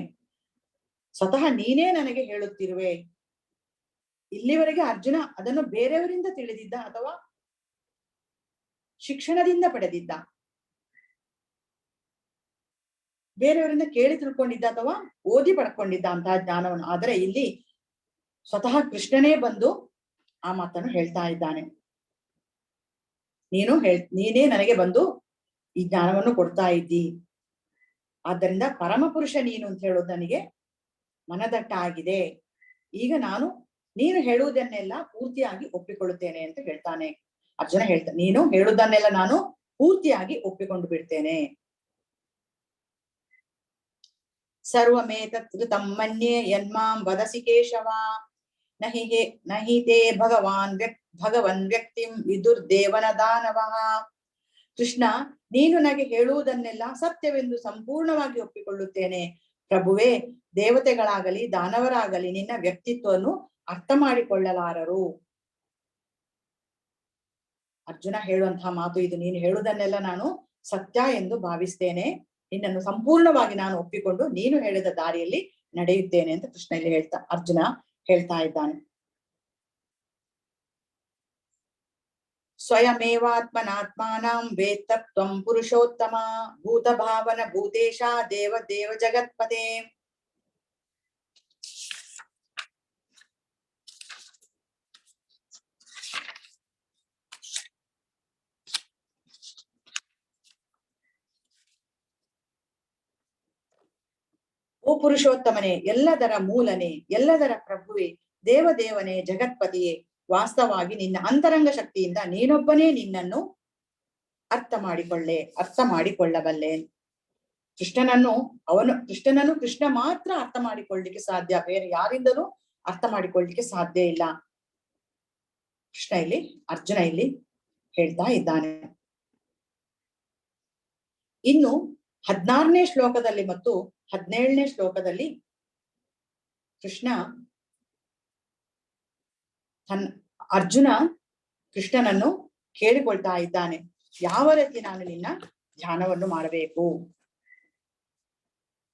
[SPEAKER 1] ಸ್ವತಃ ನೀನೇ ನನಗೆ ಹೇಳುತ್ತಿರುವೆ. ಇಲ್ಲಿವರೆಗೆ ಅರ್ಜುನ ಅದನ್ನು ಬೇರೆಯವರಿಂದ ತಿಳಿದಿದ್ದ ಅಥವಾ ಶಿಕ್ಷಣದಿಂದ ಪಡೆದಿದ್ದ, ಬೇರೆಯವರಿಂದ ಕೇಳಿ ತಿಳ್ಕೊಂಡಿದ್ದ ಅಥವಾ ಓದಿ ಪಡ್ಕೊಂಡಿದ್ದ ಅಂತಹ ಜ್ಞಾನವನ್ನು. ಆದರೆ ಇಲ್ಲಿ ಸ್ವತಃ ಕೃಷ್ಣನೇ ಬಂದು ಆ ಮಾತನ್ನು ಹೇಳ್ತಾ ಇದ್ದಾನೆ. ನೀನೇ ನನಗೆ ಬಂದು ಈ ಜ್ಞಾನವನ್ನು ಕೊಡ್ತಾ ಇದ್ದಿ. ಆದ್ದರಿಂದ ಪರಮ ಪುರುಷ ನೀನು ಅಂತ ಹೇಳೋದು ನನಗೆ ಮನದಟ್ಟ ಆಗಿದೆ. ಈಗ ನೀನು ಹೇಳುವುದನ್ನೆಲ್ಲ ಪೂರ್ತಿಯಾಗಿ ಒಪ್ಪಿಕೊಳ್ಳುತ್ತೇನೆ ಅಂತ ಹೇಳ್ತಾನೆ ಅರ್ಜುನ. ನೀನು ಹೇಳುವುದನ್ನೆಲ್ಲ ನಾನು ಪೂರ್ತಿಯಾಗಿ ಒಪ್ಪಿಕೊಂಡು ಬಿಡ್ತೇನೆ. ಸರ್ವಮೇತತ್ ಕೃತಂ ಮನ್ಯೆ ಯನ್ಮಾಂ ವದಸಿ ಕೇಶವ ನಹಿ ತೇ ಭಗವನ್ ವ್ಯಕ್ತಿಂ ವಿದುರ್ದೇವನ ದಾನವಃ. ಕೃಷ್ಣ, ನೀನು ನನಗೆ ಹೇಳುವುದನ್ನೆಲ್ಲ ಸತ್ಯವೆಂದು ಸಂಪೂರ್ಣವಾಗಿ ಒಪ್ಪಿಕೊಳ್ಳುತ್ತೇನೆ. ಪ್ರಭುವೇ, ದೇವತೆಗಳಾಗಲಿ ದಾನವರಾಗಲಿ ನಿನ್ನ ವ್ಯಕ್ತಿತ್ವವನ್ನು ಅರ್ಥ ಮಾಡಿಕೊಳ್ಳಲಾರರು. ಅರ್ಜುನ ಹೇಳುವಂತಹ ಮಾತು ಇದು. ನೀನು ಹೇಳುವುದನ್ನೆಲ್ಲ ನಾನು ಸತ್ಯ ಎಂದು ಭಾವಿಸ್ತೇನೆ. ನಿನ್ನನ್ನು ಸಂಪೂರ್ಣವಾಗಿ ನಾನು ಒಪ್ಪಿಕೊಂಡು ನೀನು ಹೇಳಿದ ದಾರಿಯಲ್ಲಿ ನಡೆಯುತ್ತೇನೆ ಅಂತ ಕೃಷ್ಣ ಇಲ್ಲಿ ಅರ್ಜುನ ಹೇಳ್ತಾ ಇದ್ದಾನೆ. ಸ್ವಯಮೇವಾತ್ಮನಾತ್ಮಾನಂ ವೇತ್ತತ್ವಂ ಪುರುಷೋತ್ತಮ ಭೂತ ಭಾವನ ಭೂತೇಶ ದೇವ ದೇವ ಜಗತ್ಪತೆ. ಓ ಪುರುಷೋತ್ತಮನೇ, ಎಲ್ಲದರ ಮೂಲನೇ, ಎಲ್ಲದರ ಪ್ರಭುವೆ, ದೇವದೇವನೇ, ಜಗತ್ಪತಿಯೇ, ವಾಸ್ತವವಾಗಿ ನಿನ್ನ ಅಂತರಂಗ ಶಕ್ತಿಯಿಂದ ನೀನೊಬ್ಬನೇ ನಿನ್ನನ್ನು ಅರ್ಥ ಮಾಡಿಕೊಳ್ಳಬಲ್ಲೆ. ಕೃಷ್ಣನನ್ನು ಕೃಷ್ಣ ಮಾತ್ರ ಅರ್ಥ ಮಾಡಿಕೊಳ್ಳಿಕ್ಕೆ ಸಾಧ್ಯ, ಬೇರೆ ಯಾರಿಂದಲೂ ಅರ್ಥ ಮಾಡಿಕೊಳ್ಳಿಕ್ಕೆ ಸಾಧ್ಯ ಇಲ್ಲ. ಅರ್ಜುನ ಇಲ್ಲಿ ಹೇಳ್ತಾ ಇದ್ದಾನೆ. ಇನ್ನು 16ನೇ ಶ್ಲೋಕದಲ್ಲಿ ಮತ್ತು 17ನೇ ಶ್ಲೋಕದಲ್ಲಿ ಅರ್ಜುನ ಕೃಷ್ಣನನ್ನು ಕೇಳಿಕೊಳ್ತಾ ಇದ್ದಾನೆ, ಯಾವ ರೀತಿ ನಾನು ನಿನ್ನ ಧ್ಯಾನವನ್ನು ಮಾಡಬೇಕು.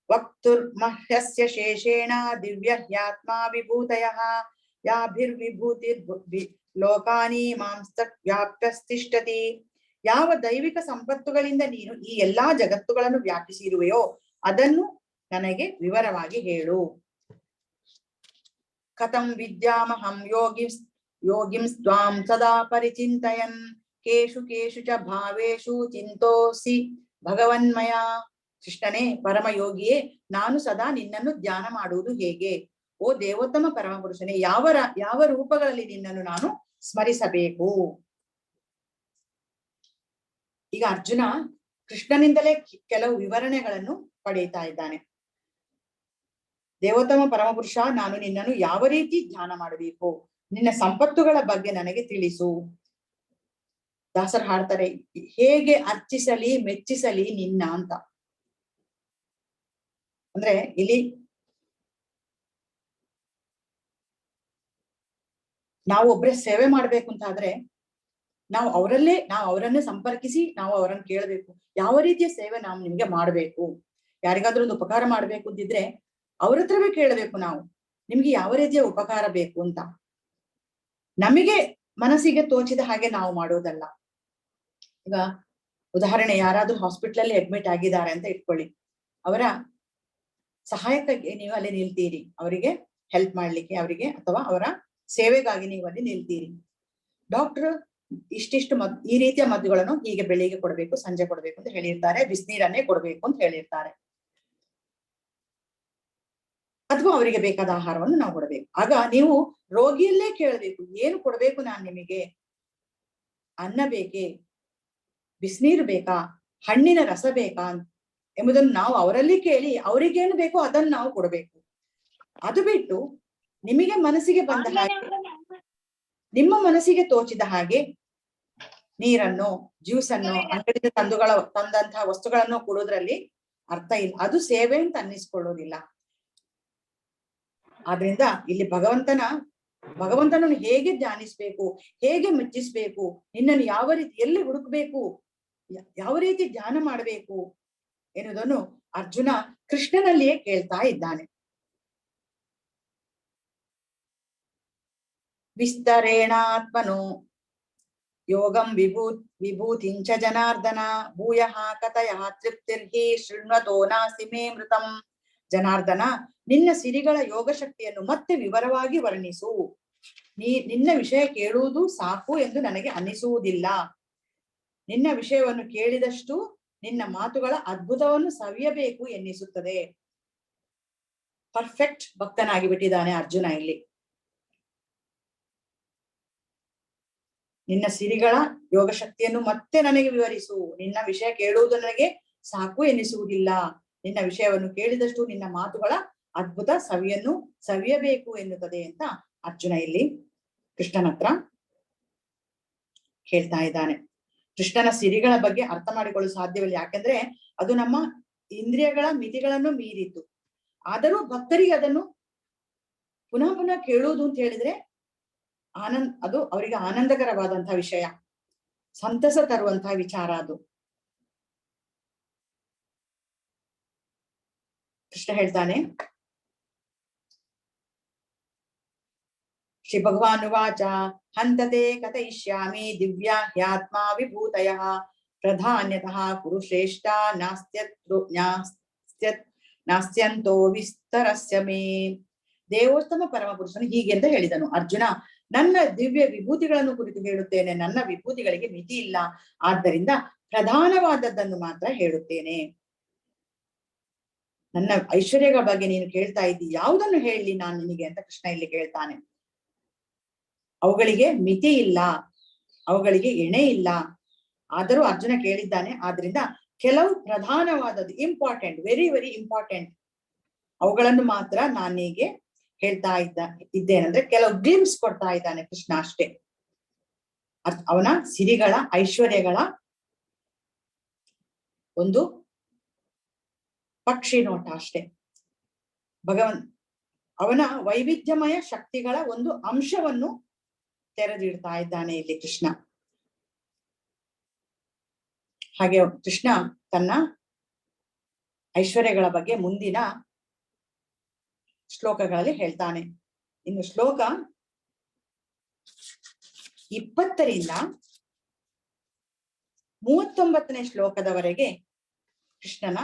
[SPEAKER 1] ವಕ್ತುರ್ಮಹ್ಯಸ್ಯ ಶೇಷೇಣ ದಿವ್ಯ ಹ್ಯಾತ್ಮ ವಿಭೂತಯಃ ಯಾಭಿರ್ವಿಭೂತಿ ಲೋಕಾನಿ ಮಾಂಸ್ತಕ್ ವ್ಯಾಪ್ಯಸ್ತಿಷ್ಠತಿ. ಯಾವ ದೈವಿಕ ಸಂಪತ್ತುಗಳಿಂದ ನೀನು ಈ ಎಲ್ಲಾ ಜಗತ್ತುಗಳನ್ನು ವ್ಯಾಪಿಸಿರುವೆಯೋ ಅದನ್ನು ನನಗೆ ವಿವರವಾಗಿ ಹೇಳು. ಕಥಂ ವಿದ್ಯಾಮಹಂ ಯೋಗಿಂ ತ್ವಾಂ ಸದಾ ಪರಿಚಿಂತಯನ್ ಕೇಶು ಕೇಶು ಚ ಭಾವೇಶು ಚಿಂತೋಸಿ ಭಗವನ್ಮಯ. ಕೃಷ್ಣನೇ, ಪರಮಯೋಗಿಯೇ, ನಾನು ಸದಾ ನಿನ್ನನ್ನು ಧ್ಯಾನ ಮಾಡುವುದು ಹೇಗೆ? ಓ ದೇವೋತ್ತಮ ಪರಮಪುರುಷನೇ, ಯಾವ ರೂಪಗಳಲ್ಲಿ ನಿನ್ನನ್ನು ನಾನು ಸ್ಮರಿಸಬೇಕು? ಈಗ ಅರ್ಜುನ ಕೃಷ್ಣನಿಂದಲೇ ಕೆಲವು ವಿವರಣೆಗಳನ್ನು ಪಡೆಯುತ್ತಾ ಇದ್ದಾನೆ. ದೇವೋತ್ತಮ ಪರಮಪುರುಷ, ನಾನು ನಿನ್ನನ್ನು ಯಾವ ರೀತಿ ಧ್ಯಾನ ಮಾಡಬೇಕು, ನಿನ್ನ ಸಂಪತ್ತುಗಳ ಬಗ್ಗೆ ನನಗೆ ತಿಳಿಸು. ದಾಸರು ಹಾಡ್ತಾರೆ, ಹೇಗೆ ಅರ್ಚಿಸಲಿ ಮೆಚ್ಚಿಸಲಿ ನಿನ್ನ ಅಂತ. ಅಂದ್ರೆ ಇಲ್ಲಿ ನಾವು ಒಬ್ಬರೇ ಸೇವೆ ಮಾಡ್ಬೇಕು ಅಂತ ಆದ್ರೆ ನಾವು ಅವರನ್ನೇ ಸಂಪರ್ಕಿಸಿ ನಾವು ಅವರನ್ನು ಕೇಳಬೇಕು, ಯಾವ ರೀತಿಯ ಸೇವೆ ನಾವು ನಿಮ್ಗೆ ಮಾಡ್ಬೇಕು. ಯಾರಿಗಾದ್ರೂ ಒಂದು ಉಪಕಾರ ಮಾಡ್ಬೇಕು ಅಂತಿದ್ರೆ ಅವ್ರ ಹತ್ರವೇ ಕೇಳಬೇಕು ನಾವು, ನಿಮ್ಗೆ ಯಾವ ರೀತಿಯ ಉಪಕಾರ ಬೇಕು ಅಂತ. ನಮಗೆ ಮನಸ್ಸಿಗೆ ತೋಚಿದ ಹಾಗೆ ನಾವು ಮಾಡೋದಲ್ಲ. ಈಗ ಉದಾಹರಣೆ, ಯಾರಾದ್ರೂ ಹಾಸ್ಪಿಟಲ್ ಅಲ್ಲಿ ಅಡ್ಮಿಟ್ ಆಗಿದ್ದಾರೆ ಅಂತ ಇಟ್ಕೊಳ್ಳಿ, ಅವರ ಸಹಾಯಕ್ಕಾಗಿ ನೀವು ಅಲ್ಲಿ ನಿಲ್ತೀರಿ, ಅವರಿಗೆ ಹೆಲ್ಪ್ ಮಾಡ್ಲಿಕ್ಕೆ, ಅವರಿಗೆ ಅಥವಾ ಅವರ ಸೇವೆಗಾಗಿ ನೀವು ಅಲ್ಲಿ ನಿಲ್ತೀರಿ. ಡಾಕ್ಟರ್ ಇಷ್ಟಿಷ್ಟು ಈ ರೀತಿಯ ಮದ್ದುಗಳನ್ನು ಹೀಗೆ ಬೆಳಿಗ್ಗೆ ಕೊಡ್ಬೇಕು, ಸಂಜೆ ಕೊಡ್ಬೇಕು ಅಂತ ಹೇಳಿರ್ತಾರೆ, ಬಿಸಿನೀರನ್ನೇ ಕೊಡ್ಬೇಕು ಅಂತ ಹೇಳಿರ್ತಾರೆ, ಅಥವಾ ಅವರಿಗೆ ಬೇಕಾದ ಆಹಾರವನ್ನು ನಾವು ಕೊಡಬೇಕು. ಆಗ ನೀವು ರೋಗಿಯಲ್ಲೇ ಕೇಳಬೇಕು, ಏನು ಕೊಡ್ಬೇಕು ನಾನು ನಿಮಗೆ? ಅನ್ನ ಬೇಕೇ, ಬಿಸಿನೀರು ಬೇಕಾ, ಹಣ್ಣಿನ ರಸ ಬೇಕಾ ಎಂಬುದನ್ನು ನಾವು ಅವರಲ್ಲಿ ಕೇಳಿ ಅವರಿಗೇನು ಬೇಕೋ ಅದನ್ನು ನಾವು ಕೊಡಬೇಕು. ಅದು ಬಿಟ್ಟು ನಿಮಗೆ ಮನಸ್ಸಿಗೆ ಬಂದ ಹಾಗೆ, ನಿಮ್ಮ ಮನಸ್ಸಿಗೆ ತೋಚಿದ ಹಾಗೆ ನೀರನ್ನು, ಜ್ಯೂಸನ್ನು, ಅಂಗಡಿಯಿಂದ ತಂದಂತಹ ವಸ್ತುಗಳನ್ನು ಕೊಡೋದ್ರಲ್ಲಿ ಅರ್ಥ ಇಲ್ಲ, ಅದು ಸೇವೆ ಅಂತ ಅನ್ನಿಸ್ಕೊಳ್ಳೋದಿಲ್ಲ. ಆದ್ರಿಂದ ಇಲ್ಲಿ ಭಗವಂತನನ್ನು ಹೇಗೆ ಧ್ಯಾನಿಸ್ಬೇಕು, ಹೇಗೆ ಮೆಚ್ಚಿಸ್ಬೇಕು, ನಿನ್ನನ್ನು ಯಾವ ರೀತಿ ಎಲ್ಲಿ ಹುಡುಕ್ಬೇಕು, ಯಾವ ರೀತಿ ಧ್ಯಾನ ಮಾಡಬೇಕು ಎನ್ನುವುದನ್ನು ಅರ್ಜುನ ಕೃಷ್ಣನಲ್ಲಿಯೇ ಕೇಳ್ತಾ ಇದ್ದಾನೆ. ವಿಸ್ತರೇಣಾತ್ಮನೋ ಯೋಗಂ ವಿಭೂತಿಂಚ ಜನಾರ್ದನ ಭೂಯಃ ಕಥಯಃ ತೃಪ್ತಿರ್ಹಿ ಶೃಣ್ವತೋ ನಾಸ್ತಿ ಮೇ ಮೃತಂ. ಜನಾರ್ದನ, ನಿನ್ನ ಸಿರಿಗಳ ಯೋಗ ಶಕ್ತಿಯನ್ನು ಮತ್ತೆ ವಿವರವಾಗಿ ವರ್ಣಿಸು. ನಿನ್ನ ವಿಷಯ ಕೇಳುವುದು ಸಾಕು ಎಂದು ನನಗೆ ಅನ್ನಿಸುವುದಿಲ್ಲ. ನಿನ್ನ ವಿಷಯವನ್ನು ಕೇಳಿದಷ್ಟು ನಿನ್ನ ಮಾತುಗಳ ಅದ್ಭುತವನ್ನು ಸವಿಯಬೇಕು ಎನ್ನಿಸುತ್ತದೆ. ಪರ್ಫೆಕ್ಟ್ ಭಕ್ತನಾಗಿ ಬಿಟ್ಟಿದ್ದಾನೆ ಅರ್ಜುನ ಇಲ್ಲಿ. ನಿನ್ನ ಸಿರಿಗಳ ಯೋಗ ಶಕ್ತಿಯನ್ನು ಮತ್ತೆ ನನಗೆ ವಿವರಿಸು. ನಿನ್ನ ವಿಷಯ ಕೇಳುವುದು ನನಗೆ ಸಾಕು ಎನ್ನಿಸುವುದಿಲ್ಲ. ನಿನ್ನ ವಿಷಯವನ್ನು ಕೇಳಿದಷ್ಟು ನಿನ್ನ ಮಾತುಗಳ ಅದ್ಭುತ ಸವಿಯಬೇಕು ಎನ್ನುತ್ತದೆ ಅಂತ ಅರ್ಜುನ ಇಲ್ಲಿ ಕೃಷ್ಣನ ಹತ್ರ ಹೇಳ್ತಾ ಇದ್ದಾನೆ. ಕೃಷ್ಣನ ಸಿರಿಗಳ ಬಗ್ಗೆ ಅರ್ಥ ಮಾಡಿಕೊಳ್ಳಲು ಸಾಧ್ಯವಿಲ್ಲ, ಯಾಕೆಂದ್ರೆ ಅದು ನಮ್ಮ ಇಂದ್ರಿಯಗಳ ಮಿತಿಗಳನ್ನು ಮೀರಿತು. ಆದರೂ ಭಕ್ತರಿಗೆ ಅದನ್ನು ಪುನಃ ಪುನಃ ಕೇಳುವುದು ಅಂತ ಹೇಳಿದ್ರೆ ಅದು ಅವರಿಗೆ ಆನಂದಕರವಾದಂತಹ ವಿಷಯ, ಸಂತಸ ತರುವಂತಹ ವಿಚಾರ ಅದು. ಕೃಷ್ಣ ಹೇಳ್ತಾನೆ, ಶ್ರೀ ಭಗವಾನುವಾಚ ಹಂತತೆ ಕಥಯಿಷ್ಯಾಮಿ ದಿವ್ಯಾ ಹ್ಯಾತ್ಮ ವಿಭೂತಯಃ ಪ್ರಧಾನ್ಯತಃ ಕುರುಶ್ರೇಷ್ಠ ನಾಸ್ತ್ಯಂತೋ ವಿಸ್ತರಸ್ಯ ಮೇ. ದೇವೋತ್ತಮ ಪರಮಪುರುಷನು ಹೀಗೆ ಅಂತ ಹೇಳಿದನು, ಅರ್ಜುನ, ನನ್ನ ದಿವ್ಯ ವಿಭೂತಿಗಳನ್ನು ಕುರಿತು ಹೇಳುತ್ತೇನೆ, ನನ್ನ ವಿಭೂತಿಗಳಿಗೆ ಮಿತಿ ಇಲ್ಲ, ಆದ್ದರಿಂದ ಪ್ರಧಾನವಾದದ್ದನ್ನು ಮಾತ್ರ ಹೇಳುತ್ತೇನೆ. ನನ್ನ ಐಶ್ವರ್ಯಗಳ ಬಗ್ಗೆ ನೀನು ಕೇಳ್ತಾ ಇದ್ದಿ, ಯಾವುದನ್ನು ಹೇಳಲಿ ನಾನು ನಿನಗೆ ಅಂತ ಕೃಷ್ಣ ಇಲ್ಲಿ ಕೇಳ್ತಾನೆ. ಅವುಗಳಿಗೆ ಮಿತಿ ಇಲ್ಲ, ಅವುಗಳಿಗೆ ಎಣೆ ಇಲ್ಲ. ಆದರೂ ಅರ್ಜುನ ಕೇಳಿದ್ದಾನೆ. ಆದ್ರಿಂದ ಕೆಲವು ಪ್ರಧಾನವಾದದ್ದು, ಇಂಪಾರ್ಟೆಂಟ್, ವೆರಿ ವೆರಿ ಇಂಪಾರ್ಟೆಂಟ್, ಅವುಗಳನ್ನು ಮಾತ್ರ ನಾನೀಗೆ ಹೇಳ್ತಾ ಇದ್ದೇನೆಂದ್ರೆ ಕೆಲವು ಗ್ಲಿಮ್ಸ್ ಕೊಡ್ತಾ ಇದ್ದಾನೆ ಕೃಷ್ಣ ಅಷ್ಟೇ. ಅವನ ಸಿರಿಗಳ ಐಶ್ವರ್ಯಗಳ ಒಂದು ಪಕ್ಷಿ ನೋಟ ಅಷ್ಟೇ. ಅವನ ವೈವಿಧ್ಯಮಯ ಶಕ್ತಿಗಳ ಒಂದು ಅಂಶವನ್ನು ತೆರೆದಿಡ್ತಾ ಇದ್ದಾನೆ ಇಲ್ಲಿ ಕೃಷ್ಣ. ಹಾಗೆ ಕೃಷ್ಣ ತನ್ನ ಐಶ್ವರ್ಯಗಳ ಬಗ್ಗೆ ಮುಂದಿನ ಶ್ಲೋಕಗಳಲ್ಲಿ ಹೇಳ್ತಾನೆ. ಇನ್ನು ಶ್ಲೋಕ 20ರಿಂದ 39ನೇ ಶ್ಲೋಕದವರೆಗೆ ಕೃಷ್ಣನ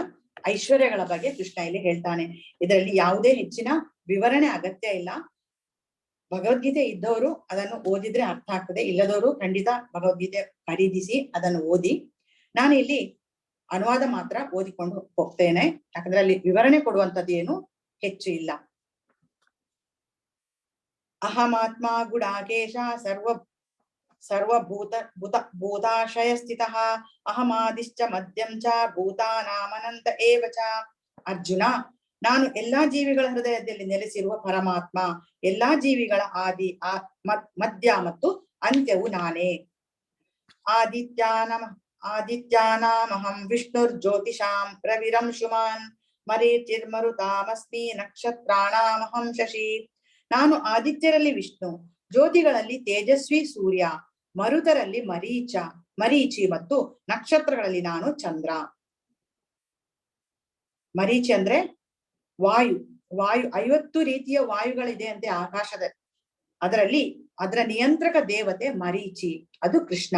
[SPEAKER 1] ಐಶ್ವರ್ಯಗಳ ಬಗ್ಗೆ ಕೃಷ್ಣ ಇಲ್ಲಿ ಹೇಳ್ತಾನೆ. ಇದರಲ್ಲಿ ಯಾವುದೇ ಹೆಚ್ಚಿನ ವಿವರಣೆ ಅಗತ್ಯ ಇಲ್ಲ. ಭಗವದ್ಗೀತೆ ಇದ್ದವರು ಅದನ್ನು ಓದಿದ್ರೆ ಅರ್ಥ ಆಗ್ತದೆ, ಇಲ್ಲದವರು ಖಂಡಿತ ಭಗವದ್ಗೀತೆ ಖರೀದಿಸಿ ಅದನ್ನು ಓದಿ. ನಾನು ಇಲ್ಲಿ ಅನುವಾದ ಮಾತ್ರ ಓದಿಕೊಂಡು ಹೋಗ್ತೇನೆ, ಯಾಕಂದ್ರೆ ಅಲ್ಲಿ ವಿವರಣೆ ಕೊಡುವಂಥದ್ದು ಏನು ಹೆಚ್ಚು ಇಲ್ಲ. ಅಹಮಾತ್ಮ ಗುಡಾಕೇಶ ಭೂತಾಶಯ ಸ್ಥಿತಃ ಅಹಮಾದಿಶ್ಚ ಮಧ್ಯಂ ಚ ಭೂತಾನಾಮನಂತ ಏವ ಚ. ಅರ್ಜುನ, ನಾನು ಎಲ್ಲಾ ಜೀವಿಗಳ ಹೃದಯದಲ್ಲಿ ನೆಲೆಸಿರುವ ಪರಮಾತ್ಮ, ಎಲ್ಲಾ ಜೀವಿಗಳ ಆದಿ ಮಧ್ಯ ಮತ್ತು ಅಂತ್ಯವು ನಾನೇ. ಆದಿತ್ಯಾನಾಮಹಂ ವಿಷ್ಣುರ್ ಜ್ಯೋತಿಷಾಂ ರವಿರಂಶುಮಾನ್ ಮರೀಚಿರ್ಮರುತಾಮಸ್ಮಿ ನಕ್ಷತ್ರಾಣಾಮಹಂ ಶಶಿ. ನಾನು ಆದಿತ್ಯರಲ್ಲಿ ವಿಷ್ಣು, ಜ್ಯೋತಿಗಳಲ್ಲಿ ತೇಜಸ್ವಿ ಸೂರ್ಯ, ಮರುತರಲ್ಲಿ ಮರೀಚಿ ಮತ್ತು ನಕ್ಷತ್ರಗಳಲ್ಲಿ ನಾನು ಚಂದ್ರ. ಮರೀಚಿ ಅಂದ್ರೆ ವಾಯು. 50 ರೀತಿಯ ವಾಯುಗಳಿದೆ ಅಂತೆ ಆಕಾಶದ. ಅದರ ನಿಯಂತ್ರಕ ದೇವತೆ ಮರೀಚಿ, ಅದು ಕೃಷ್ಣ.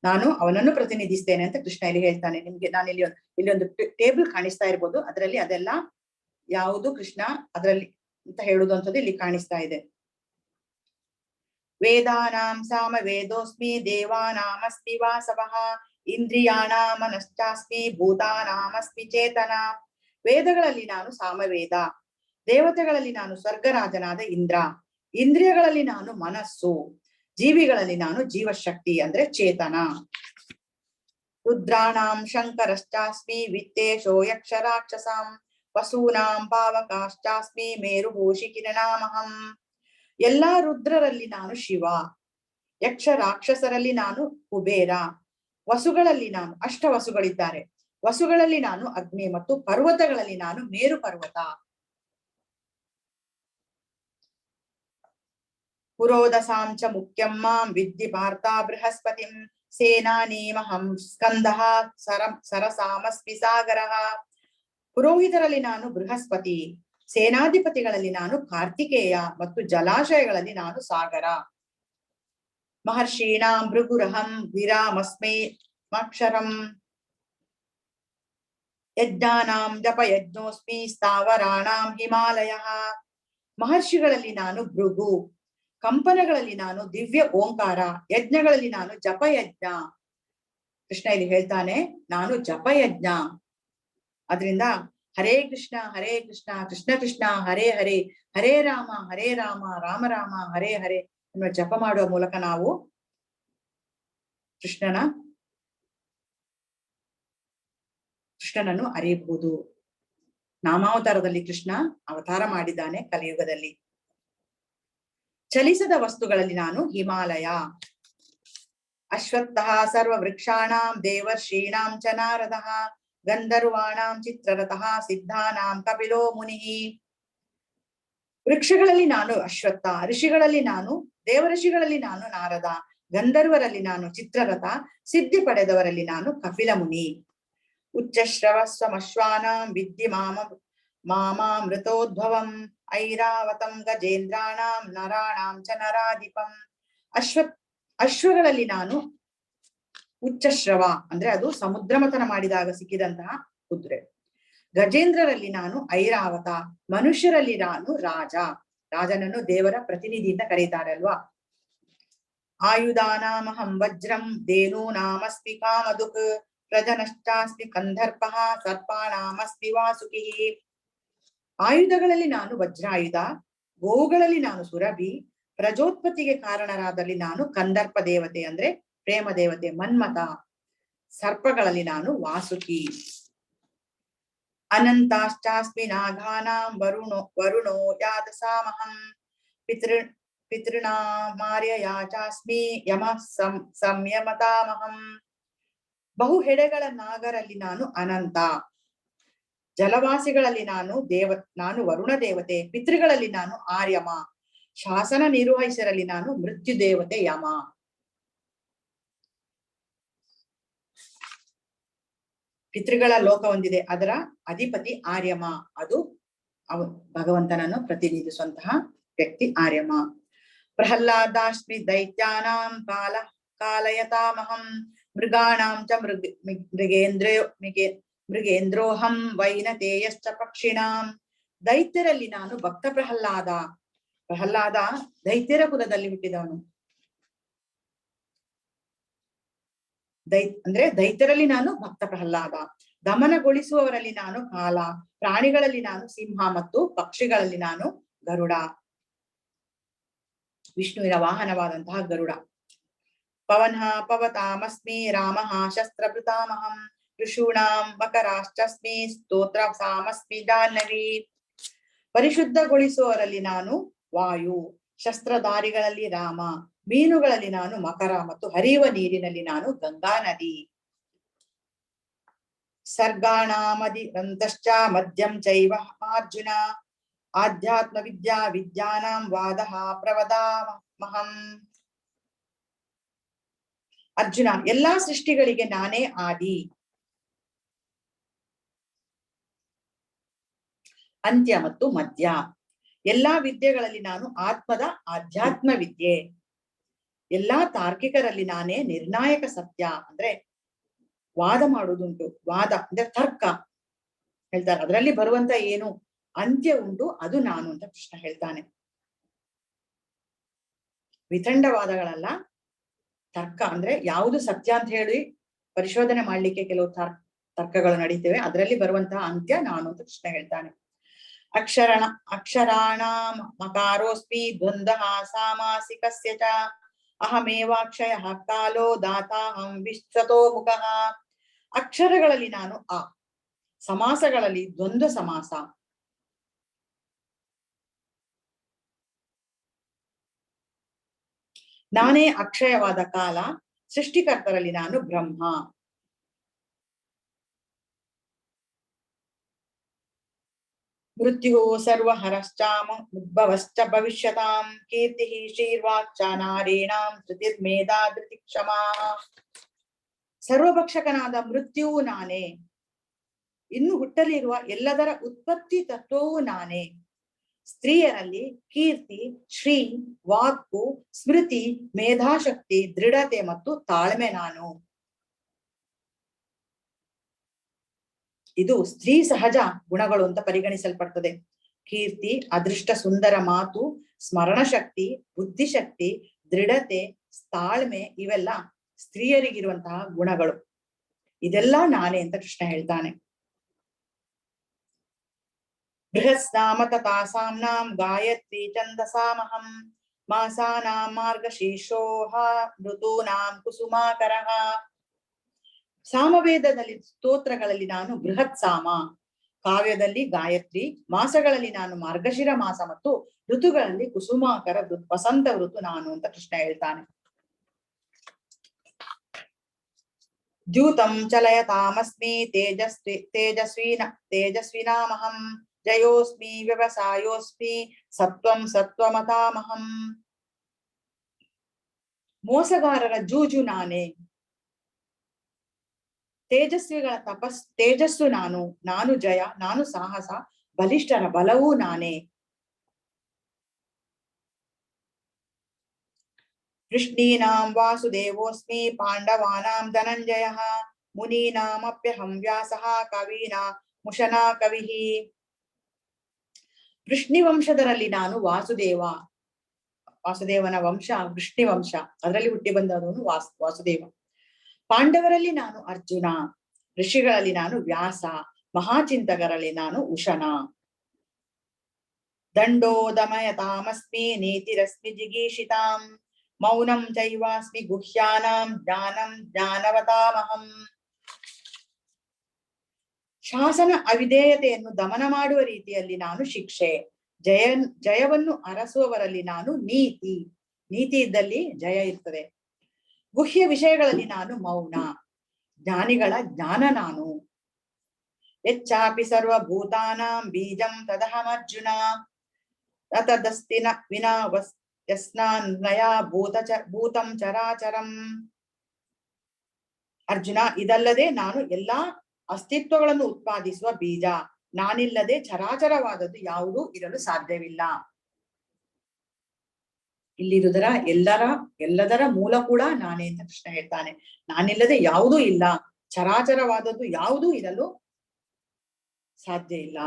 [SPEAKER 1] ನಾನು ಅವನನ್ನು ಪ್ರತಿನಿಧಿಸ್ತೇನೆ ಅಂತ ಕೃಷ್ಣ ಇಲ್ಲಿ ಹೇಳ್ತಾನೆ. ನಿಮ್ಗೆ ನಾನು ಇಲ್ಲಿ ಒಂದು ಟೇಬಲ್ ಕಾಣಿಸ್ತಾ ಇರ್ಬೋದು, ಅದರಲ್ಲಿ ಅದೆಲ್ಲ ಯಾವುದು ಕೃಷ್ಣ ಅದರಲ್ಲಿ ಅಂತ ಹೇಳುದು ಅಂತದ್ದು ಇಲ್ಲಿ ಕಾಣಿಸ್ತಾ ಇದೆ. ವೇದಾನಾಂ ಸಾಮ ವೇದೋಸ್ಮಿ ದೇವಾನಾಮಸ್ಮಿ ವಾಸವಃ ಇಂದ್ರಿಯಾಣಾಮನಶ್ಚಾಸ್ಮಿ ಭೂತಾನಾಮಸ್ಮಿ ಚೇತನ. ವೇದಗಳಲ್ಲಿ ನಾನು ಸಾಮವೇದ, ದೇವತೆಗಳಲ್ಲಿ ನಾನು ಸ್ವರ್ಗರಾಜನಾದ ಇಂದ್ರ, ಇಂದ್ರಿಯಗಳಲ್ಲಿ ನಾನು ಮನಸ್ಸು, ಜೀವಿಗಳಲ್ಲಿ ನಾನು ಜೀವಶಕ್ತಿ ಅಂದ್ರೆ ಚೇತನ. ರುದ್ರಾಣಾಂ ಶಂಕರಶ್ಚಾಸ್ಮಿ ವಿತ್ತೇಶೋ ಯಕ್ಷ ರಾಕ್ಷಸಾಂ ವಸೂನಾಂ ಪಾವಕಾಶ್ಚಾಸ್ಮಿ ಮೇರುಭೂಷಿ ಕಿರಣಾಮಹಂ. ಎಲ್ಲಾ ರುದ್ರರಲ್ಲಿ ನಾನು ಶಿವ, ಯಕ್ಷ ರಾಕ್ಷಸರಲ್ಲಿ ನಾನು ಕುಬೇರ, ವಸುಗಳಲ್ಲಿ ನಾನು ಅಷ್ಟವಸುಗಳಿದ್ದಾರೆ, ವಸುಗಳಲ್ಲಿ ನಾನು ಅಗ್ನಿ ಮತ್ತು ಪರ್ವತಗಳಲ್ಲಿ ನಾನು ಮೇರು ಪರ್ವತ. ಪುರೋದಸಾಂಚ ಮುಖ್ಯಂ ಮಾಂ ವಿದ್ಧಿ ಪಾರ್ಥ ಬೃಹಸ್ಪತಿಂ ಸೇನಾನೀಮಹಂ ಸ್ಕಂದಃ ಸರಸಾಮಸ್ಮಿ ಸಾಗರಃ. ಪುರೋಹಿತರಲ್ಲಿ ನಾನು ಬೃಹಸ್ಪತಿ, ಸೇನಾಧಿಪತಿಗಳಲ್ಲಿ ನಾನು ಕಾರ್ತಿಕೇಯ ಮತ್ತು ಜಲಾಶಯಗಳಲ್ಲಿ ನಾನು ಸಾಗರ. ಮಹರ್ಷೀಣಾಂ ಭೃಗುರಹಂ ವಿರಾಮಸ್ಮೈ ಅಕ್ಷರಂ ಯಜ್ಞಾನಾಂ ಜಪಯಜ್ಞೋಸ್ಮಿ ಸ್ಥಾವರಾಣಾಂ ಹಿಮಾಲಯಃ. ಮಹರ್ಷಿಗಳಲ್ಲಿ ನಾನು ಭೃಗು, ಕಂಪನಗಳಲ್ಲಿ ನಾನು ದಿವ್ಯ ಓಂಕಾರ, ಯಜ್ಞಗಳಲ್ಲಿ ನಾನು ಜಪಯಜ್ಞ. ಕೃಷ್ಣ ಇಲ್ಲಿ ಹೇಳ್ತಾನೆ ನಾನು ಜಪಯಜ್ಞ. ಅದರಿಂದ ಹರೇ ಕೃಷ್ಣ ಕೃಷ್ಣ ಕೃಷ್ಣ ಹರೇ ಹರೇ, ಹರೇ ರಾಮ ರಾಮ ರಾಮ ಹರೇ ಹರೇ ಎನ್ನುವ ಜಪ ಮಾಡುವ ಮೂಲಕ ನಾವು ಕೃಷ್ಣನನ್ನು ಅರಿಯಬಹುದು. ನಾಮಾವತಾರದಲ್ಲಿ ಕೃಷ್ಣ ಅವತಾರ ಮಾಡಿದ್ದಾನೆ ಕಲಿಯುಗದಲ್ಲಿ. ಚಲಿಸದ ವಸ್ತುಗಳಲ್ಲಿ ನಾನು ಹಿಮಾಲಯ, ಅಶ್ವತ್ಥಃ ಸರ್ವ ವೃಕ್ಷಾಣಾಂ ದೇವರ್ಷೀಣಾಂ ಚ ನಾರದಃ ಗಂಧರ್ವಾಣಾಂ ಚಿತ್ರರಥಃ ಸಿದ್ಧಾನಾಂ ಕಪಿಲೋ ಮುನಿಃ. ವೃಕ್ಷಗಳಲ್ಲಿ ನಾನು ಅಶ್ವತ್ಥ, ಋಷಿಗಳಲ್ಲಿ ನಾನು ದೇವಋಷಿಗಳಲ್ಲಿ ನಾನು ನಾರದ, ಗಂಧರ್ವರಲ್ಲಿ ನಾನು ಚಿತ್ರರಥ, ಸಿದ್ಧಿ ಪಡೆದವರಲ್ಲಿ ನಾನು ಕಪಿಲ ಮುನಿ. ಉಚ್ಚಶ್ರವಸ್ವಮಶ್ವಾನಾಂ ವಿದ್ಧಿ ಮಾಮಾಮೃತೋದ್ಭವಂ ಐರಾವತಂ ಗಜೇಂದ್ರಾಣಾಂ ನರಾಣಾಂ ಚ ನರಾಧಿಪಂ. ಅಶ್ವಗಳಲ್ಲಿ ನಾನು ಉಚ್ಚಶ್ರವ ಅಂದ್ರೆ ಅದು ಸಮುದ್ರ ಮಥನ ಮಾಡಿದಾಗ ಸಿಕ್ಕಿದಂತಹ ಕುದುರೆ. ಗಜೇಂದ್ರರಲ್ಲಿ ನಾನು ಐರಾವತ, ಮನುಷ್ಯರಲ್ಲಿ ನಾನು ರಾಜನನ್ನು ದೇವರ ಪ್ರತಿನಿಧಿಯಿಂದ ಕರೀತಾರೆ ಅಲ್ವಾ. ಆಯುಧಾನಾಮಹಂ ವಜ್ರಂ ಧೇನೂನಾಮಸ್ಮಿ ಕಾಮದುಕ್ ಪ್ರಜನಶ್ಚಾಸ್ಮಿ ಕಂದರ್ಪಃ ಸರ್ಪಾಣಾಮಸ್ಮಿ ವಾಸುಕಿ. ಆಯುಧಗಳಲ್ಲಿ ನಾನು ವಜ್ರಾಯುಧ, ಗೋವುಗಳಲ್ಲಿ ನಾನು ಸುರಭಿ, ಪ್ರಜೋತ್ಪತ್ತಿಗೆ ಕಾರಣರಾದಲ್ಲಿ ನಾನು ಕಂದರ್ಪ ದೇವತೆ ಅಂದ್ರೆ ಪ್ರೇಮ ದೇವತೆ ಮನ್ಮಥ. ಸರ್ಪಗಳಲ್ಲಿ ನಾನು ವಾಸುಕಿ. ಅನಂತಾಶ್ಚಾಸ್ಮಿ ನಾಗಾನಾಂ ವರುಣೋ ಯಾದಸಾಮಹಂ. ಪಿತೃಣಾಮಾರ್ಯಯಾ ಚಾಸ್ಮಿ ಯಮಃ ಸಂಯಮತಾಮಹಂ. ಬಹು ಹೆಡೆಗಳ ನಾಗರಲ್ಲಿ ನಾನು ಅನಂತ. ಜಲವಾಸಿಗಳಲ್ಲಿ ನಾನು ವರುಣ ದೇವತೆ. ಪಿತೃಗಳಲ್ಲಿ ನಾನು ಆರ್ಯಮ. ಶಾಸನ ನಿರ್ವಹಿಸರಲ್ಲಿ ನಾನು ಮೃತ್ಯು ದೇವತೆ ಯಮ. ಪಿತೃಗಳ ಲೋಕ ಹೊಂದಿದೆ, ಅದರ ಅಧಿಪತಿ ಆರ್ಯಮ. ಅದು ಭಗವಂತನನ್ನು ಪ್ರತಿನಿಧಿಸುವಂತಹ ವ್ಯಕ್ತಿ ಆರ್ಯಮ. ಪ್ರಹ್ಲಾದಾಶ್ಮಿ ದೈತ್ಯಾನಾಂ ಕಾಲಯತಾಮಹಂ. ಮೃಗಾಣಾಂ ಚ ಮೃಗೇಂದ್ರೋಹಂ ವೈನತೇಯಶ್ಚ ಪಕ್ಷಿಣಾಂ. ದೈತ್ಯರಲ್ಲಿ ನಾನು ಭಕ್ತ ಪ್ರಹ್ಲಾದ. ಪ್ರಹ್ಲಾದ ದೈತ್ಯರ ಕುಲದಲ್ಲಿ ಹುಟ್ಟಿದವನು. ಅಂದ್ರೆ ದೈತ್ಯರಲ್ಲಿ ನಾನು ಭಕ್ತ ಪ್ರಹ್ಲಾದ. ದಮನಗೊಳಿಸುವವರಲ್ಲಿ ನಾನು ಕಾಲ. ಪ್ರಾಣಿಗಳಲ್ಲಿ ನಾನು ಸಿಂಹ ಮತ್ತು ಪಕ್ಷಿಗಳಲ್ಲಿ ನಾನು ಗರುಡ. ವಿಷ್ಣುವಿನ ವಾಹನವಾದಂತಹ ಗರುಡ. ಪವನಃ ಪವತಾಮಸ್ಮಿ ರಾಮಃ ಶಸ್ತ್ರಭೃತಾಮಹಂ. ಋಷೂಣಾಂ ಮಕರಾಶ್ಚಸ್ಮಿ ಸ್ತೋತ್ರ ಸಾಮಸ್ಮಿ ಜಾಹ್ನವಿ. ಪರಿಶುದ್ಧಗೊಳಿಸುವವರಲ್ಲಿ ನಾನು ವಾಯು. ಶಸ್ತ್ರಧಾರಿಗಳಲ್ಲಿ ರಾಮ. ಮೀನುಗಳಲ್ಲಿ ನಾನು ಮಕರ ಮತ್ತು ಹರಿಯುವ ನೀರಿನಲ್ಲಿ ನಾನು ಗಂಗಾ ನದಿ. ಸರ್ಗಾಣಾಮಧಿರಂತಶ್ಚ ಮಧ್ಯಂ ಚೈವ ಅರ್ಜುನ. ಆಧ್ಯಾತ್ಮ ವಿದ್ಯಾನಾಂ ವಾದಃ ಪ್ರವದಾಮಹಂ. ಅರ್ಜುನ, ಎಲ್ಲಾ ಸೃಷ್ಟಿಗಳಿಗೆ ನಾನೇ ಆದಿ, ಅಂತ್ಯ ಮತ್ತು ಮಧ್ಯ. ಎಲ್ಲಾ ವಿದ್ಯೆಗಳಲ್ಲಿ ನಾನು ಆತ್ಮದ ಆಧ್ಯಾತ್ಮ ವಿದ್ಯೆ. ಎಲ್ಲಾ ತಾರ್ಕಿಕರಲ್ಲಿ ನಾನೇ ನಿರ್ಣಾಯಕ ಸತ್ಯ. ಅಂದ್ರೆ ವಾದ ಮಾಡುವುದುಂಟು. ವಾದ ಅಂದ್ರೆ ತರ್ಕ ಹೇಳ್ತಾರೆ, ಅದರಲ್ಲಿ ಬರುವಂತ ಏನು ಅಂತ್ಯ ಉಂಟು ಅದು ನಾನು ಅಂತ ಕೃಷ್ಣ ಹೇಳ್ತಾನೆ. ವಿತಂಡವಾದಗಳಲ್ಲ, ತರ್ಕ ಅಂದ್ರೆ ಯಾವುದು ಸತ್ಯ ಅಂತ ಹೇಳಿ ಪರಿಶೋಧನೆ ಮಾಡ್ಲಿಕ್ಕೆ ಕೆಲವು ತರ್ಕಗಳು ನಡೀತೇವೆ, ಅದರಲ್ಲಿ ಬರುವಂತಹ ಅಂತ್ಯ ನಾನು ಅಂತ ಕೃಷ್ಣ ಹೇಳ್ತಾನೆ. ಅಕ್ಷರಾಣಾಂ ಮಕಾರೋಸ್ಮಿ ದ್ವಂದ್ವಃ ಸಾಮಾಸಿಕಸ್ಯ ಚ. ಅಹಮೇವಾಕ್ಷಯಃ ಕಾಲೋ ದಾತಾಹಂ ವಿಶ್ವತೋ ಮುಖಃ. ಅಕ್ಷರಗಳಲ್ಲಿ ನಾನು ಅ. ಸಮಾಸಗಳಲ್ಲಿ ದ್ವಂದ್ವ ಸಮಾಸ. ನಾನೇ ಅಕ್ಷಯವಾದ ಕಾಲ. ಸೃಷ್ಟಿಕರ್ತರಲ್ಲಿ ನಾನು ಬ್ರಹ್ಮ. ಮೃತ್ಯು ಸರ್ವಹರಶ್ಚಾಮ ಉದ್ಭವಶ್ಚ ಭವಿಷ್ಯತಾಂ. ಕೀರ್ತಿ ಶ್ರೀರ್ವಾಕ್ಚ ನಾರೀಣಾಂ ಧೃತಿರ್ಮೇಧಾ ಧೃತಿಕ್ಷಮಾ. ಸರ್ವಭಕ್ಷಕನಾದ ಮೃತ್ಯುವು ನಾನೇ. ಇನ್ನು ಹುಟ್ಟಲಿರುವ ಎಲ್ಲದರ ಉತ್ಪತ್ತಿ ತತ್ವವೂ ನಾನೇ. ಸ್ತ್ರೀಯರಲ್ಲಿ ಕೀರ್ತಿ, ಶ್ರೀ, ವಾಕ್ಕು, ಸ್ಮೃತಿ, ಮೇಧಾಶಕ್ತಿ, ದೃಢತೆ ಮತ್ತು ತಾಳ್ಮೆ ನಾನು. ಇದು ಸ್ತ್ರೀ ಸಹಜ ಗುಣಗಳು ಅಂತ ಪರಿಗಣಿಸಲ್ಪಡ್ತದೆ. ಕೀರ್ತಿ, ಅದೃಷ್ಟ, ಸುಂದರ ಮಾತು, ಸ್ಮರಣ ಶಕ್ತಿ, ಬುದ್ಧಿಶಕ್ತಿ, ದೃಢತೆ, ತಾಳ್ಮೆ ಇವೆಲ್ಲ ಸ್ತ್ರೀಯರಿಗಿರುವಂತಹ ಗುಣಗಳು. ಇದೆಲ್ಲ ನಾನೇ ಅಂತ ಕೃಷ್ಣ ಹೇಳ್ತಾನೆ. ಬೃಹಸ್ನಾಮ ತಾಸಾಂನಾಂ ಗಾಯತ್ರಿ ಛಂದಸಾಮಹಂ. ಮಾಸಾನಾಂ ಮಾರ್ಗಶೀರ್ಷೋಹ ಋತೂನಾಂ ಕುಸುಮಾಕರಃ. ಸಾಮವೇದದಲ್ಲಿ ಸ್ತೋತ್ರಗಳಲ್ಲಿ ನಾನು ಬೃಹತ್ ಸಾಮ. ಕಾವ್ಯದಲ್ಲಿ ಗಾಯತ್ರಿ. ಮಾಸಗಳಲ್ಲಿ ನಾನು ಮಾರ್ಗಶಿರ ಮಾಸ ಮತ್ತು ಋತುಗಳಲ್ಲಿ ಕುಸುಮಾಕರ ವಸಂತ ಋತು ನಾನು ಅಂತ ಕೃಷ್ಣ ಹೇಳ್ತಾನೆ. ದ್ಯೂತಂ ಚಲಯತಾಮಸ್ಮಿ ತೇಜಸ್ವಿನಾಮಹಂ. ಜಯೋಸ್ಮಿ ವ್ಯವಸಾಯೋಸ್ಮಿ ಸತ್ವಂ ಸತ್ವಮತಾಮಹಂ. ಮೋಸಗಾರರ ಜೂಜು ನಾನೇ. ತೇಜಸ್ವಿಗಳ ತೇಜಸ್ಸು ನಾನು. ನಾನು ಜಯ, ನಾನು ಸಾಹಸ, ಬಲಿಷ್ಠರ ಬಲವೂ ನಾನೇ. ಕೃಷ್ಣೀನಾಂ ವಾಸುದೇವೋಸ್ಮಿ ಪಾಂಡವಾನಾಂ ಧನಂಜಯಃ. ಮುನೀನಾಮಪ್ಯಹಂ ವ್ಯಾಸಃ ಕವೀನಾಂ ಮುಷನಾ ಕವಿಃ. ವೃಷ್ಣಿ ವಂಶದರಲ್ಲಿ ನಾನು ವಾಸುದೇವ. ವಾಸುದೇವನ ವಂಶ ವೃಷ್ಣಿ ವಂಶ, ಅದರಲ್ಲಿ ಹುಟ್ಟಿ ಬಂದವನು ವಾಸುದೇವ. ಪಾಂಡವರಲ್ಲಿ ನಾನು ಅರ್ಜುನ. ಋಷಿಗಳಲ್ಲಿ ನಾನು ವ್ಯಾಸ. ಮಹಾಚಿಂತಕರಲ್ಲಿ ನಾನು ಉಶನ. ದಂಡೋ ದಮಯತಾಮಸ್ಮಿ ನೀತಿರಸ್ಮಿ ಜಿಗೀಷಿತಾಂ. ಮೌನಂ ಚೈವಾಸ್ಮಿ ಗುಹ್ಯಾನಾಂ ಜ್ಞಾನಂ ಜ್ಞಾನವತಾಮಹಂ. ಶಾಸನ ಅವಿಧೇಯತೆಯನ್ನು ದಮನ ಮಾಡುವ ರೀತಿಯಲ್ಲಿ ನಾನು ಶಿಕ್ಷೆ, ಜಯವನ್ನು ಅರಸುವವರಲ್ಲಿ ನಾನು ನೀತಿ. ನೀತಿ ಇದ್ದಲ್ಲಿ ಜಯ ಇರ್ತದೆ. ಗುಹ್ಯ ವಿಷಯಗಳಲ್ಲಿ ನಾನು ಮೌನ, ಜ್ಞಾನಿಗಳ ಜ್ಞಾನ ನಾನು. ಯಚ್ಚಾಪಿ ಸರ್ವಭೂತಾನಾಂ ಬೀಜಂ ತದಹಮರ್ಜುನ ತದಸ್ತಿನ ವಿನಾ ಯಸ್ನಾನ್ಮಯಾ ಭೂತಂ ಚರಾಚರಂ. ಅರ್ಜುನ, ಇದಲ್ಲದೆ ನಾನು ಎಲ್ಲಾ ಅಸ್ತಿತ್ವಗಳನ್ನು ಉತ್ಪಾದಿಸುವ ಬೀಜ. ನಾನಿಲ್ಲದೆ ಚರಾಚರವಾದದ್ದು ಯಾವುದೂ ಇರಲು ಸಾಧ್ಯವಿಲ್ಲ. ಇಲ್ಲಿರುವುದರ ಎಲ್ಲದರ ಮೂಲ ಕೂಡ ನಾನೇ ಅಂತ ಕೃಷ್ಣ ಹೇಳ್ತಾನೆ. ನಾನಿಲ್ಲದೆ ಯಾವುದೂ ಇಲ್ಲ, ಚರಾಚರವಾದದ್ದು ಯಾವುದೂ ಇರಲು ಸಾಧ್ಯ ಇಲ್ಲ.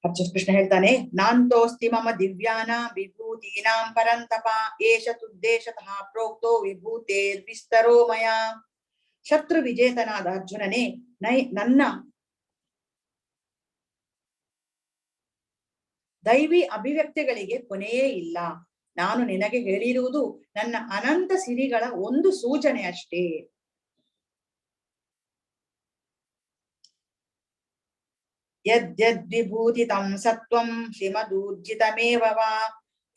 [SPEAKER 1] ಅರ್ಜುನ್ ಕೃಷ್ಣ ಹೇಳ್ತಾನೆ, ನಾಂತೋಸ್ತಿ ಮಮ ದಿವ್ಯಾನ ವಿಭೂತೀನಾಂ ಪರಂತಪ ಏಷ ತುದ್ದೇಶತಃ ಪ್ರೋಕ್ತೋ ವಿಭೂತೇರ್ವಿಸ್ತರೋ ಮಯ. ಶತ್ರು ವಿಜೇತನಾದ ಅರ್ಜುನನೇ, ನನ್ನ ದೈವಿ ಅಭಿವ್ಯಕ್ತಿಗಳಿಗೆ ಕೊನೆಯೇ ಇಲ್ಲ. ನಾನು ನಿನಗೆ ಹೇಳಿರುವುದು ನನ್ನ ಅನಂತ ಸಿರಿಗಳ ಒಂದು ಸೂಚನೆ ಅಷ್ಟೇ. ಯದ್ಯದ್ವಿಭೂತಿತಂ ಸತ್ವಂ ಶ್ರೀಮದೂರ್ಜಿತಮೇವ ವಾ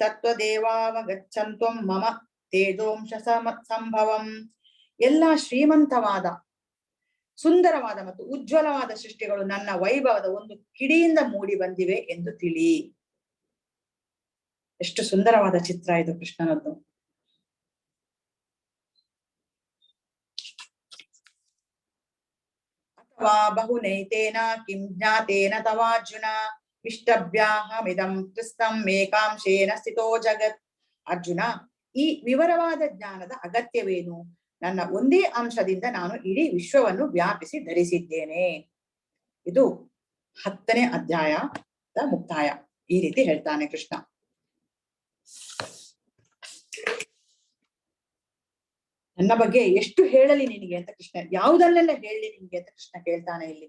[SPEAKER 1] ತತ್ವದೇವಾವಗಚ್ಚಂತ್ವಂ ಮಮ ತೇಜೋಂಶ ಸಂಭವಂ. ಎಲ್ಲ ಶ್ರೀಮಂತವಾದ, ಸುಂದರವಾದ ಮತ್ತು ಉಜ್ವಲವಾದ ಸೃಷ್ಟಿಗಳು ನನ್ನ ವೈಭವದ ಒಂದು ಕಿಡಿಯಿಂದ ಮೂಡಿ ಬಂದಿವೆ ಎಂದು ತಿಳಿ. ಎಷ್ಟು ಸುಂದರವಾದ ಚಿತ್ರ ಇದು ಕೃಷ್ಣನದ್ದು. ಅಥವಾ ಬಹುನೈತೇನ ಕಿಂ ಜ್ಞಾತೇನ ತವಾರ್ಜುನ ಇಷ್ಟಭ್ಯಾಹಮಿದಂ ಕೃಸ್ತಂ ಏಕಾಂಶೇನ ಸ್ಥಿತೋ ಜಗತ್. ಅರ್ಜುನ, ಈ ವಿವರವಾದ ಜ್ಞಾನದ ಅಗತ್ಯವೇನು? ನನ್ನ ಒಂದೇ ಅಂಶದಿಂದ ನಾನು ಇಡೀ ವಿಶ್ವವನ್ನು ವ್ಯಾಪಿಸಿ ಧರಿಸಿದ್ದೇನೆ. ಇದು 10ನೇ ಅಧ್ಯಾಯದ ಮುಕ್ತಾಯ. ಈ ರೀತಿ ಹೇಳ್ತಾನೆ ಕೃಷ್ಣ. ನನ್ನ ಬಗ್ಗೆ ಎಷ್ಟು ಹೇಳಲಿ ನಿನಗೆ ಅಂತ ಕೃಷ್ಣ, ಯಾವುದನ್ನೆಲ್ಲ ಹೇಳಲಿ ನಿನ್ಗೆ ಅಂತ ಕೃಷ್ಣ ಕೇಳ್ತಾನೆ ಇಲ್ಲಿ.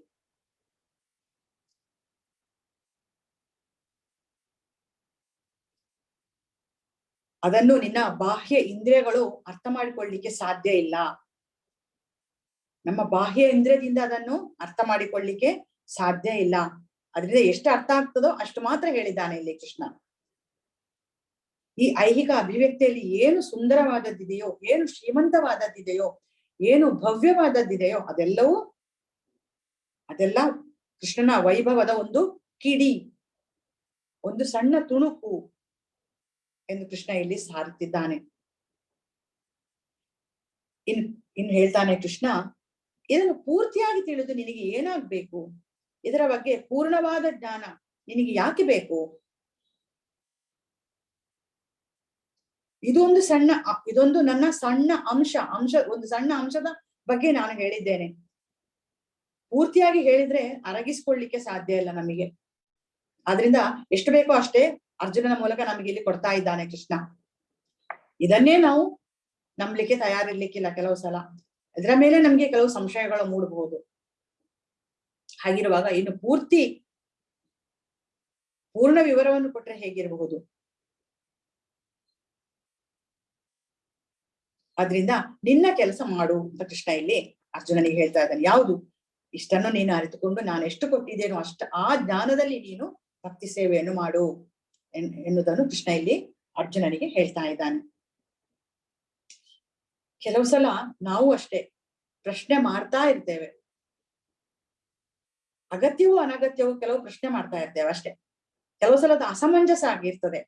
[SPEAKER 1] ಅದನ್ನು ನಿನ್ನ ಬಾಹ್ಯ ಇಂದ್ರಿಯಗಳು ಅರ್ಥ ಮಾಡಿಕೊಳ್ಳಿಕ್ಕೆ ಸಾಧ್ಯ ಇಲ್ಲ. ನಮ್ಮ ಬಾಹ್ಯ ಇಂದ್ರಿಯದಿಂದ ಅದನ್ನು ಅರ್ಥ ಮಾಡಿಕೊಳ್ಳಿಕ್ಕೆ ಸಾಧ್ಯ ಇಲ್ಲ. ಅದರಿಂದ ಎಷ್ಟು ಅರ್ಥ ಆಗ್ತದೋ ಅಷ್ಟು ಮಾತ್ರ ಹೇಳಿದ್ದಾನೆ ಇಲ್ಲಿ ಕೃಷ್ಣ. ಈ ಐಹಿಕ ಅಭಿವ್ಯಕ್ತಿಯಲ್ಲಿ ಏನು ಸುಂದರವಾದದ್ದಿದೆಯೋ, ಏನು ಶ್ರೀಮಂತವಾದದ್ದಿದೆಯೋ, ಏನು ಭವ್ಯವಾದದ್ದಿದೆಯೋ ಅದೆಲ್ಲ ಕೃಷ್ಣನ ವೈಭವದ ಒಂದು ಕಿಡಿ, ಒಂದು ಸಣ್ಣ ತುಣುಕು ಎಂದು ಕೃಷ್ಣ ಇಲ್ಲಿ ಸಾರುತ್ತಿದ್ದಾನೆ. ಇನ್ನು ಹೇಳ್ತಾನೆ ಕೃಷ್ಣ, ಇದನ್ನು ಪೂರ್ತಿಯಾಗಿ ತಿಳಿದು ನಿನಗೆ ಏನಾಗ್ಬೇಕು? ಇದರ ಬಗ್ಗೆ ಪೂರ್ಣವಾದ ಜ್ಞಾನ ನಿನಗೆ ಯಾಕೆ ಬೇಕು? ಇದೊಂದು ನನ್ನ ಸಣ್ಣ ಅಂಶ, ಒಂದು ಸಣ್ಣ ಅಂಶದ ಬಗ್ಗೆ ನಾನು ಹೇಳಿದ್ದೇನೆ. ಪೂರ್ತಿಯಾಗಿ ಹೇಳಿದ್ರೆ ಅರಗಿಸ್ಕೊಳ್ಳಿಕ್ಕೆ ಸಾಧ್ಯ ಇಲ್ಲ ನಮಗೆ. ಆದ್ರಿಂದ ಎಷ್ಟು ಬೇಕೋ ಅಷ್ಟೇ ಅರ್ಜುನನ ಮೂಲಕ ನಮಗೆ ಇಲ್ಲಿ ಕೊಡ್ತಾ ಇದ್ದಾನೆ ಕೃಷ್ಣ. ಇದನ್ನೇ ನಾವು ನಂಬಲಿಕ್ಕೆ ತಯಾರಿರ್ಲಿಕ್ಕಿಲ್ಲ ಕೆಲವು ಸಲ. ಇದರ ಮೇಲೆ ನಮ್ಗೆ ಕೆಲವು ಸಂಶಯಗಳು ಮೂಡಬಹುದು. ಹಾಗಿರುವಾಗ ಇನ್ನು ಪೂರ್ಣ ವಿವರವನ್ನು ಕೊಟ್ರೆ ಹೇಗಿರಬಹುದು? ಆದ್ರಿಂದ ನಿನ್ನ ಕೆಲಸ ಮಾಡು ಅಂತ ಕೃಷ್ಣ ಇಲ್ಲಿ ಅರ್ಜುನನಿಗೆ ಹೇಳ್ತಾ ಇದ್ದಾನೆ. ಯಾವುದು? ಇಷ್ಟನ್ನು ನೀನು ಅರಿತುಕೊಂಡು ನಾನು ಎಷ್ಟು ಕೊಟ್ಟಿದ್ದೇನೋ ಆ ಜ್ಞಾನದಲ್ಲಿ ನೀನು ಭಕ್ತಿ ಸೇವೆಯನ್ನು ಮಾಡು ಎನ್ನುವುದನ್ನು ಕೃಷ್ಣ ಇಲ್ಲಿ ಅರ್ಜುನನಿಗೆ ಹೇಳ್ತಾ ಇದ್ದಾನೆ. ಕೆಲವು ಸಲ ನಾವು ಅಷ್ಟೇ ಪ್ರಶ್ನೆ ಮಾಡ್ತಾ ಇರ್ತೇವೆ. ಅಗತ್ಯವೂ ಅನಗತ್ಯವೂ ಕೆಲವು ಪ್ರಶ್ನೆ ಮಾಡ್ತಾ ಇರ್ತೇವೆ ಅಷ್ಟೇ. ಕೆಲವು ಸಲ ಅದು ಅಸಮಂಜಸ ಆಗಿರ್ತದೆ.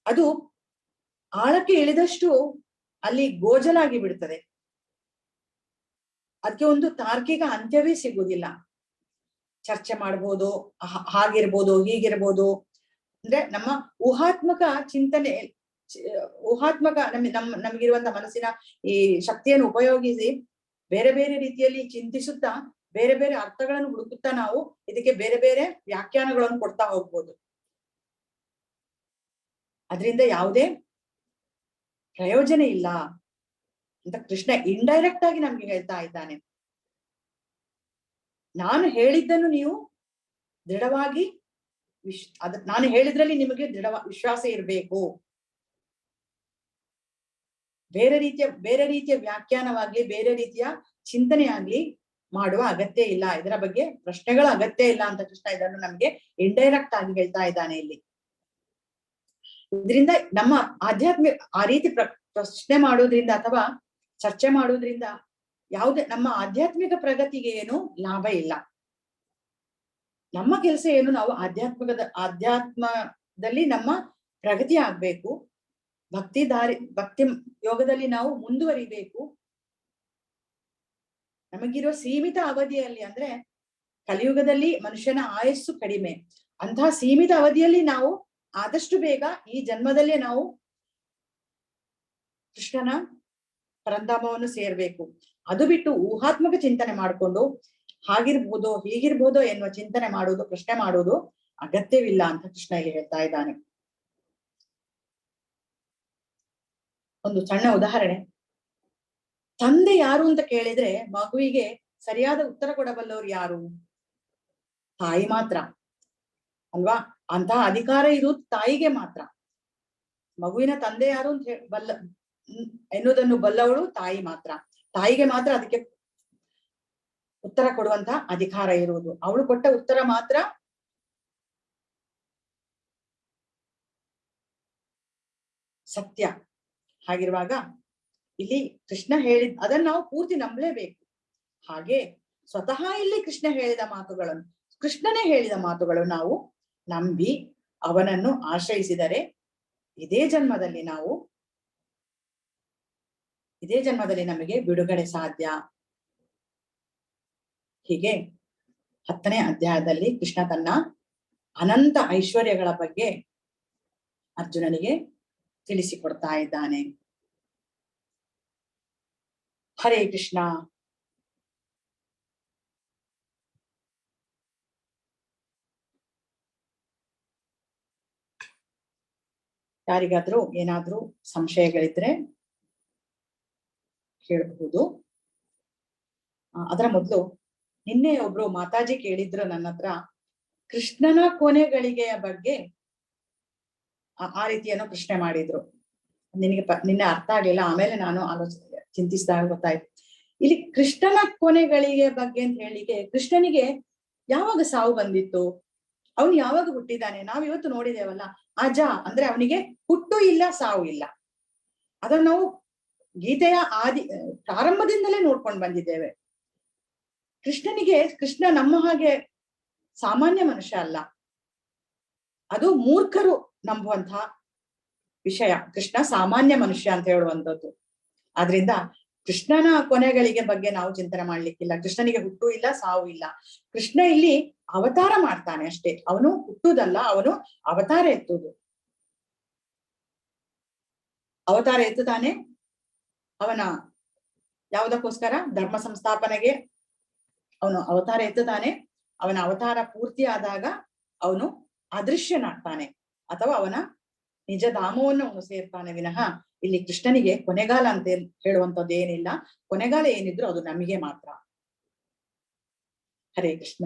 [SPEAKER 1] ಅದು ಆಳಕ್ಕೆ ಇಳಿದಷ್ಟು ಅಲ್ಲಿ ಗೋಜಲಾಗಿ ಬಿಡ್ತದೆ. ಅದಕ್ಕೆ ಒಂದು ತಾರ್ಕಿಕ ಅಂತ್ಯವೇ ಸಿಗುವುದಿಲ್ಲ. ಚರ್ಚೆ ಮಾಡ್ಬೋದು, ಹಾಗಿರ್ಬೋದು, ಹೀಗಿರ್ಬೋದು. ಅಂದ್ರೆ ನಮ್ಮ ಊಹಾತ್ಮಕ ಚಿಂತನೆ, ನಮಗಿರುವಂತ ಮನಸ್ಸಿನ ಈ ಶಕ್ತಿಯನ್ನು ಉಪಯೋಗಿಸಿ ಬೇರೆ ಬೇರೆ ರೀತಿಯಲ್ಲಿ ಚಿಂತಿಸುತ್ತಾ ಬೇರೆ ಬೇರೆ ಅರ್ಥಗಳನ್ನು ಹುಡುಕುತ್ತಾ ನಾವು ಇದಕ್ಕೆ ಬೇರೆ ಬೇರೆ ವ್ಯಾಖ್ಯಾನಗಳನ್ನು ಕೊಡ್ತಾ ಹೋಗ್ಬೋದು. ಅದರಿಂದ ಯಾವುದೇ ಪ್ರಯೋಜನ ಇಲ್ಲ ಅಂತ ಕೃಷ್ಣ ಇಂಡೈರೆಕ್ಟ್ ಆಗಿ ನಮ್ಗೆ ಹೇಳ್ತಾ ಇದ್ದಾನೆ. ನಾನು ಹೇಳಿದ್ದನ್ನು ನೀವು ದೃಢವಾಗಿ ನಾನು ಹೇಳಿದ್ರಲ್ಲಿ ನಿಮಗೆ ವಿಶ್ವಾಸ ಇರಬೇಕು. ಬೇರೆ ರೀತಿಯ ವ್ಯಾಖ್ಯಾನವಾಗ್ಲಿ ಬೇರೆ ರೀತಿಯ ಚಿಂತನೆ ಆಗ್ಲಿ ಮಾಡುವ ಅಗತ್ಯ ಇಲ್ಲ, ಇದರ ಬಗ್ಗೆ ಪ್ರಶ್ನೆಗಳ ಅಗತ್ಯ ಇಲ್ಲ ಅಂತ ಕೃಷ್ಣ ಇದನ್ನು ನಮ್ಗೆ ಇಂಡೈರೆಕ್ಟ್ ಆಗಿ ಹೇಳ್ತಾ ಇದ್ದಾನೆ ಇಲ್ಲಿ. ಇದರಿಂದ ನಮ್ಮ ಆಧ್ಯಾತ್ಮಿಕ ಆ ರೀತಿ ಪ್ರಶ್ನೆ ಮಾಡೋದ್ರಿಂದ ಅಥವಾ ಚರ್ಚೆ ಮಾಡೋದ್ರಿಂದ ನಮ್ಮ ಆಧ್ಯಾತ್ಮಿಕ ಪ್ರಗತಿಗೆ ಏನು ಲಾಭ ಇಲ್ಲ. ನಮ್ಮ ಕೆಲಸ ಏನು, ನಾವು ಆಧ್ಯಾತ್ಮದಲ್ಲಿ ನಮ್ಮ ಪ್ರಗತಿ ಆಗ್ಬೇಕು, ಭಕ್ತಿ ಯೋಗದಲ್ಲಿ ನಾವು ಮುಂದುವರಿಬೇಕು. ನಮಗಿರೋ ಸೀಮಿತ ಅವಧಿಯಲ್ಲಿ, ಅಂದ್ರೆ ಕಲಿಯುಗದಲ್ಲಿ ಮನುಷ್ಯನ ಆಯಸ್ಸು ಕಡಿಮೆ, ಅಂತಹ ಸೀಮಿತ ಅವಧಿಯಲ್ಲಿ ನಾವು ಆದಷ್ಟು ಬೇಗ ಈ ಜನ್ಮದಲ್ಲೇ ನಾವು ಕೃಷ್ಣನ ಪರಂಧಾಮವನ್ನು ಸೇರ್ಬೇಕು. ಅದು ಬಿಟ್ಟು ಊಹಾತ್ಮಕ ಚಿಂತನೆ ಮಾಡಿಕೊಂಡು ಹಾಗಿರ್ಬೋದೋ ಹೀಗಿರ್ಬೋದೋ ಎನ್ನುವ ಚಿಂತನೆ ಮಾಡುವುದು, ಪ್ರಶ್ನೆ ಮಾಡುವುದು ಅಗತ್ಯವಿಲ್ಲ ಅಂತ ಕೃಷ್ಣ ಇಲ್ಲಿ ಹೇಳ್ತಾ ಇದ್ದಾನೆ. ಒಂದು ಸಣ್ಣ ಉದಾಹರಣೆ, ತಂದೆ ಯಾರು ಅಂತ ಕೇಳಿದ್ರೆ ಮಗುವಿಗೆ ಸರಿಯಾದ ಉತ್ತರ ಕೊಡಬಲ್ಲವ್ರು ಯಾರು? ತಾಯಿ ಮಾತ್ರ ಅಲ್ವಾ? ಅಂತಹ ಅಧಿಕಾರ ಇರುವುದು ತಾಯಿಗೆ ಮಾತ್ರ. ಮಗುವಿನ ತಂದೆ ಯಾರು ಅಂತ ಎನ್ನುವುದನ್ನು ಬಲ್ಲವಳು ತಾಯಿ ಮಾತ್ರ. ತಾಯಿಗೆ ಮಾತ್ರ ಅದಕ್ಕೆ ಉತ್ತರ ಕೊಡುವಂತ ಅಧಿಕಾರ ಇರುವುದು. ಅವಳು ಕೊಟ್ಟ ಉತ್ತರ ಮಾತ್ರ ಸತ್ಯ. ಹಾಗಿರುವಾಗ ಇಲ್ಲಿ ಕೃಷ್ಣ ಹೇಳಿದ ಅದನ್ನ ನಾವು ಪೂರ್ತಿ ನಂಬಲೇಬೇಕು. ಹಾಗೆ ಸ್ವತಃ ಇಲ್ಲಿ ಕೃಷ್ಣ ಹೇಳಿದ ಮಾತುಗಳನ್ನು, ಕೃಷ್ಣನೇ ಹೇಳಿದ ಮಾತುಗಳು ನಾವು ನಂಬಿ ಅವನನ್ನು ಆಶ್ರಯಿಸಿದರೆ ಇದೇ ಜನ್ಮದಲ್ಲಿ ನಮಗೆ ಬಿಡುಗಡೆ ಸಾಧ್ಯ. ಹೀಗೆ 10ನೇ ಅಧ್ಯಾಯದಲ್ಲಿ ಕೃಷ್ಣ ತನ್ನ ಅನಂತ ಐಶ್ವರ್ಯಗಳ ಬಗ್ಗೆ ಅರ್ಜುನನಿಗೆ ತಿಳಿಸಿಕೊಡ್ತಾ ಇದ್ದಾನೆ. ಹರೇ ಕೃಷ್ಣ. ಯಾರಿಗಾದ್ರೂ ಏನಾದ್ರೂ ಸಂಶಯಗಳಿದ್ರೆ ಕೇಳಬಹುದು. ಅದರ ಮೊದಲು ನಿನ್ನೆ ಒಬ್ರು ಮಾತಾಜಿ ಕೇಳಿದ್ರು ನನ್ನ ಹತ್ರ, ಕೃಷ್ಣನ ಕೊನೆಗಳಿಗೆಯ ಬಗ್ಗೆ ಆ ರೀತಿಯನ್ನು ಪ್ರಶ್ನೆ ಮಾಡಿದ್ರು. ನಿನ್ನೆ ಅರ್ಥ ಆಗ್ಲಿಲ್ಲ, ಆಮೇಲೆ ನಾನು ಚಿಂತಿಸಿದಾಗ ಗೊತ್ತಾಯ್ತು. ಇಲ್ಲಿ ಕೃಷ್ಣನ ಕೊನೆಗಳಿಗೆ ಬಗ್ಗೆ ಅಂತ ಹೇಳಿಕೆ, ಕೃಷ್ಣನಿಗೆ ಯಾವಾಗ ಸಾವು ಬಂದಿತ್ತು, ಅವನು ಯಾವಾಗ ಹುಟ್ಟಿದ್ದಾನೆ? ನಾವ್ ಇವತ್ತು ನೋಡಿದೇವಲ್ಲ, ಅಜ ಅಂದ್ರೆ ಅವನಿಗೆ ಹುಟ್ಟು ಇಲ್ಲ, ಸಾವು ಇಲ್ಲ. ಅದನ್ನ ನಾವು ಗೀತೆಯ ಪ್ರಾರಂಭದಿಂದಲೇ ನೋಡ್ಕೊಂಡು ಬಂದಿದ್ದೇವೆ. ಕೃಷ್ಣ ನಮ್ಮ ಹಾಗೆ ಸಾಮಾನ್ಯ ಮನುಷ್ಯ ಅಲ್ಲ, ಅದು ಮೂರ್ಖರು ನಂಬುವಂತಹ ವಿಷಯ. ಕೃಷ್ಣ ಸಾಮಾನ್ಯ ಮನುಷ್ಯ ಅಂತ ಹೇಳುವಂಥದ್ದು. ಆದ್ರಿಂದ ಕೃಷ್ಣನ ಕೊನೆಗಳಿಗೆ ಬಗ್ಗೆ ನಾವು ಚಿಂತನೆ ಮಾಡ್ಲಿಕ್ಕಿಲ್ಲ. ಕೃಷ್ಣನಿಗೆ ಹುಟ್ಟು ಇಲ್ಲ, ಸಾವು ಇಲ್ಲ. ಕೃಷ್ಣ ಇಲ್ಲಿ ಅವತಾರ ಮಾಡ್ತಾನೆ ಅಷ್ಟೇ. ಅವನು ಹುಟ್ಟುದಲ್ಲ, ಅವನು ಅವತಾರ ಎತ್ತುತ್ತಾನೆ. ಅವನ ಯಾವುದಕ್ಕೋಸ್ಕರ? ಧರ್ಮ ಸಂಸ್ಥಾಪನೆಗೆ ಅವನು ಅವತಾರ ಎತ್ತುತ್ತಾನೆ. ಅವನ ಅವತಾರ ಪೂರ್ತಿ ಆದಾಗ ಅವನು ಅದೃಶ್ಯನಾಗ್ತಾನೆ, ಅಥವಾ ಅವನ ನಿಜ ಧಾಮವನ್ನು ಅವನು ಸೇರ್ತಾನೆ ವಿನಃ ಇಲ್ಲಿ ಕೃಷ್ಣನಿಗೆ ಕೊನೆಗಾಲ ಅಂತ ಹೇಳುವಂಥದ್ದು ಏನಿಲ್ಲ. ಕೊನೆಗಾಲ ಏನಿದ್ರು ಅದು ನಮಗೆ ಮಾತ್ರ. ಹರೇ ಕೃಷ್ಣ.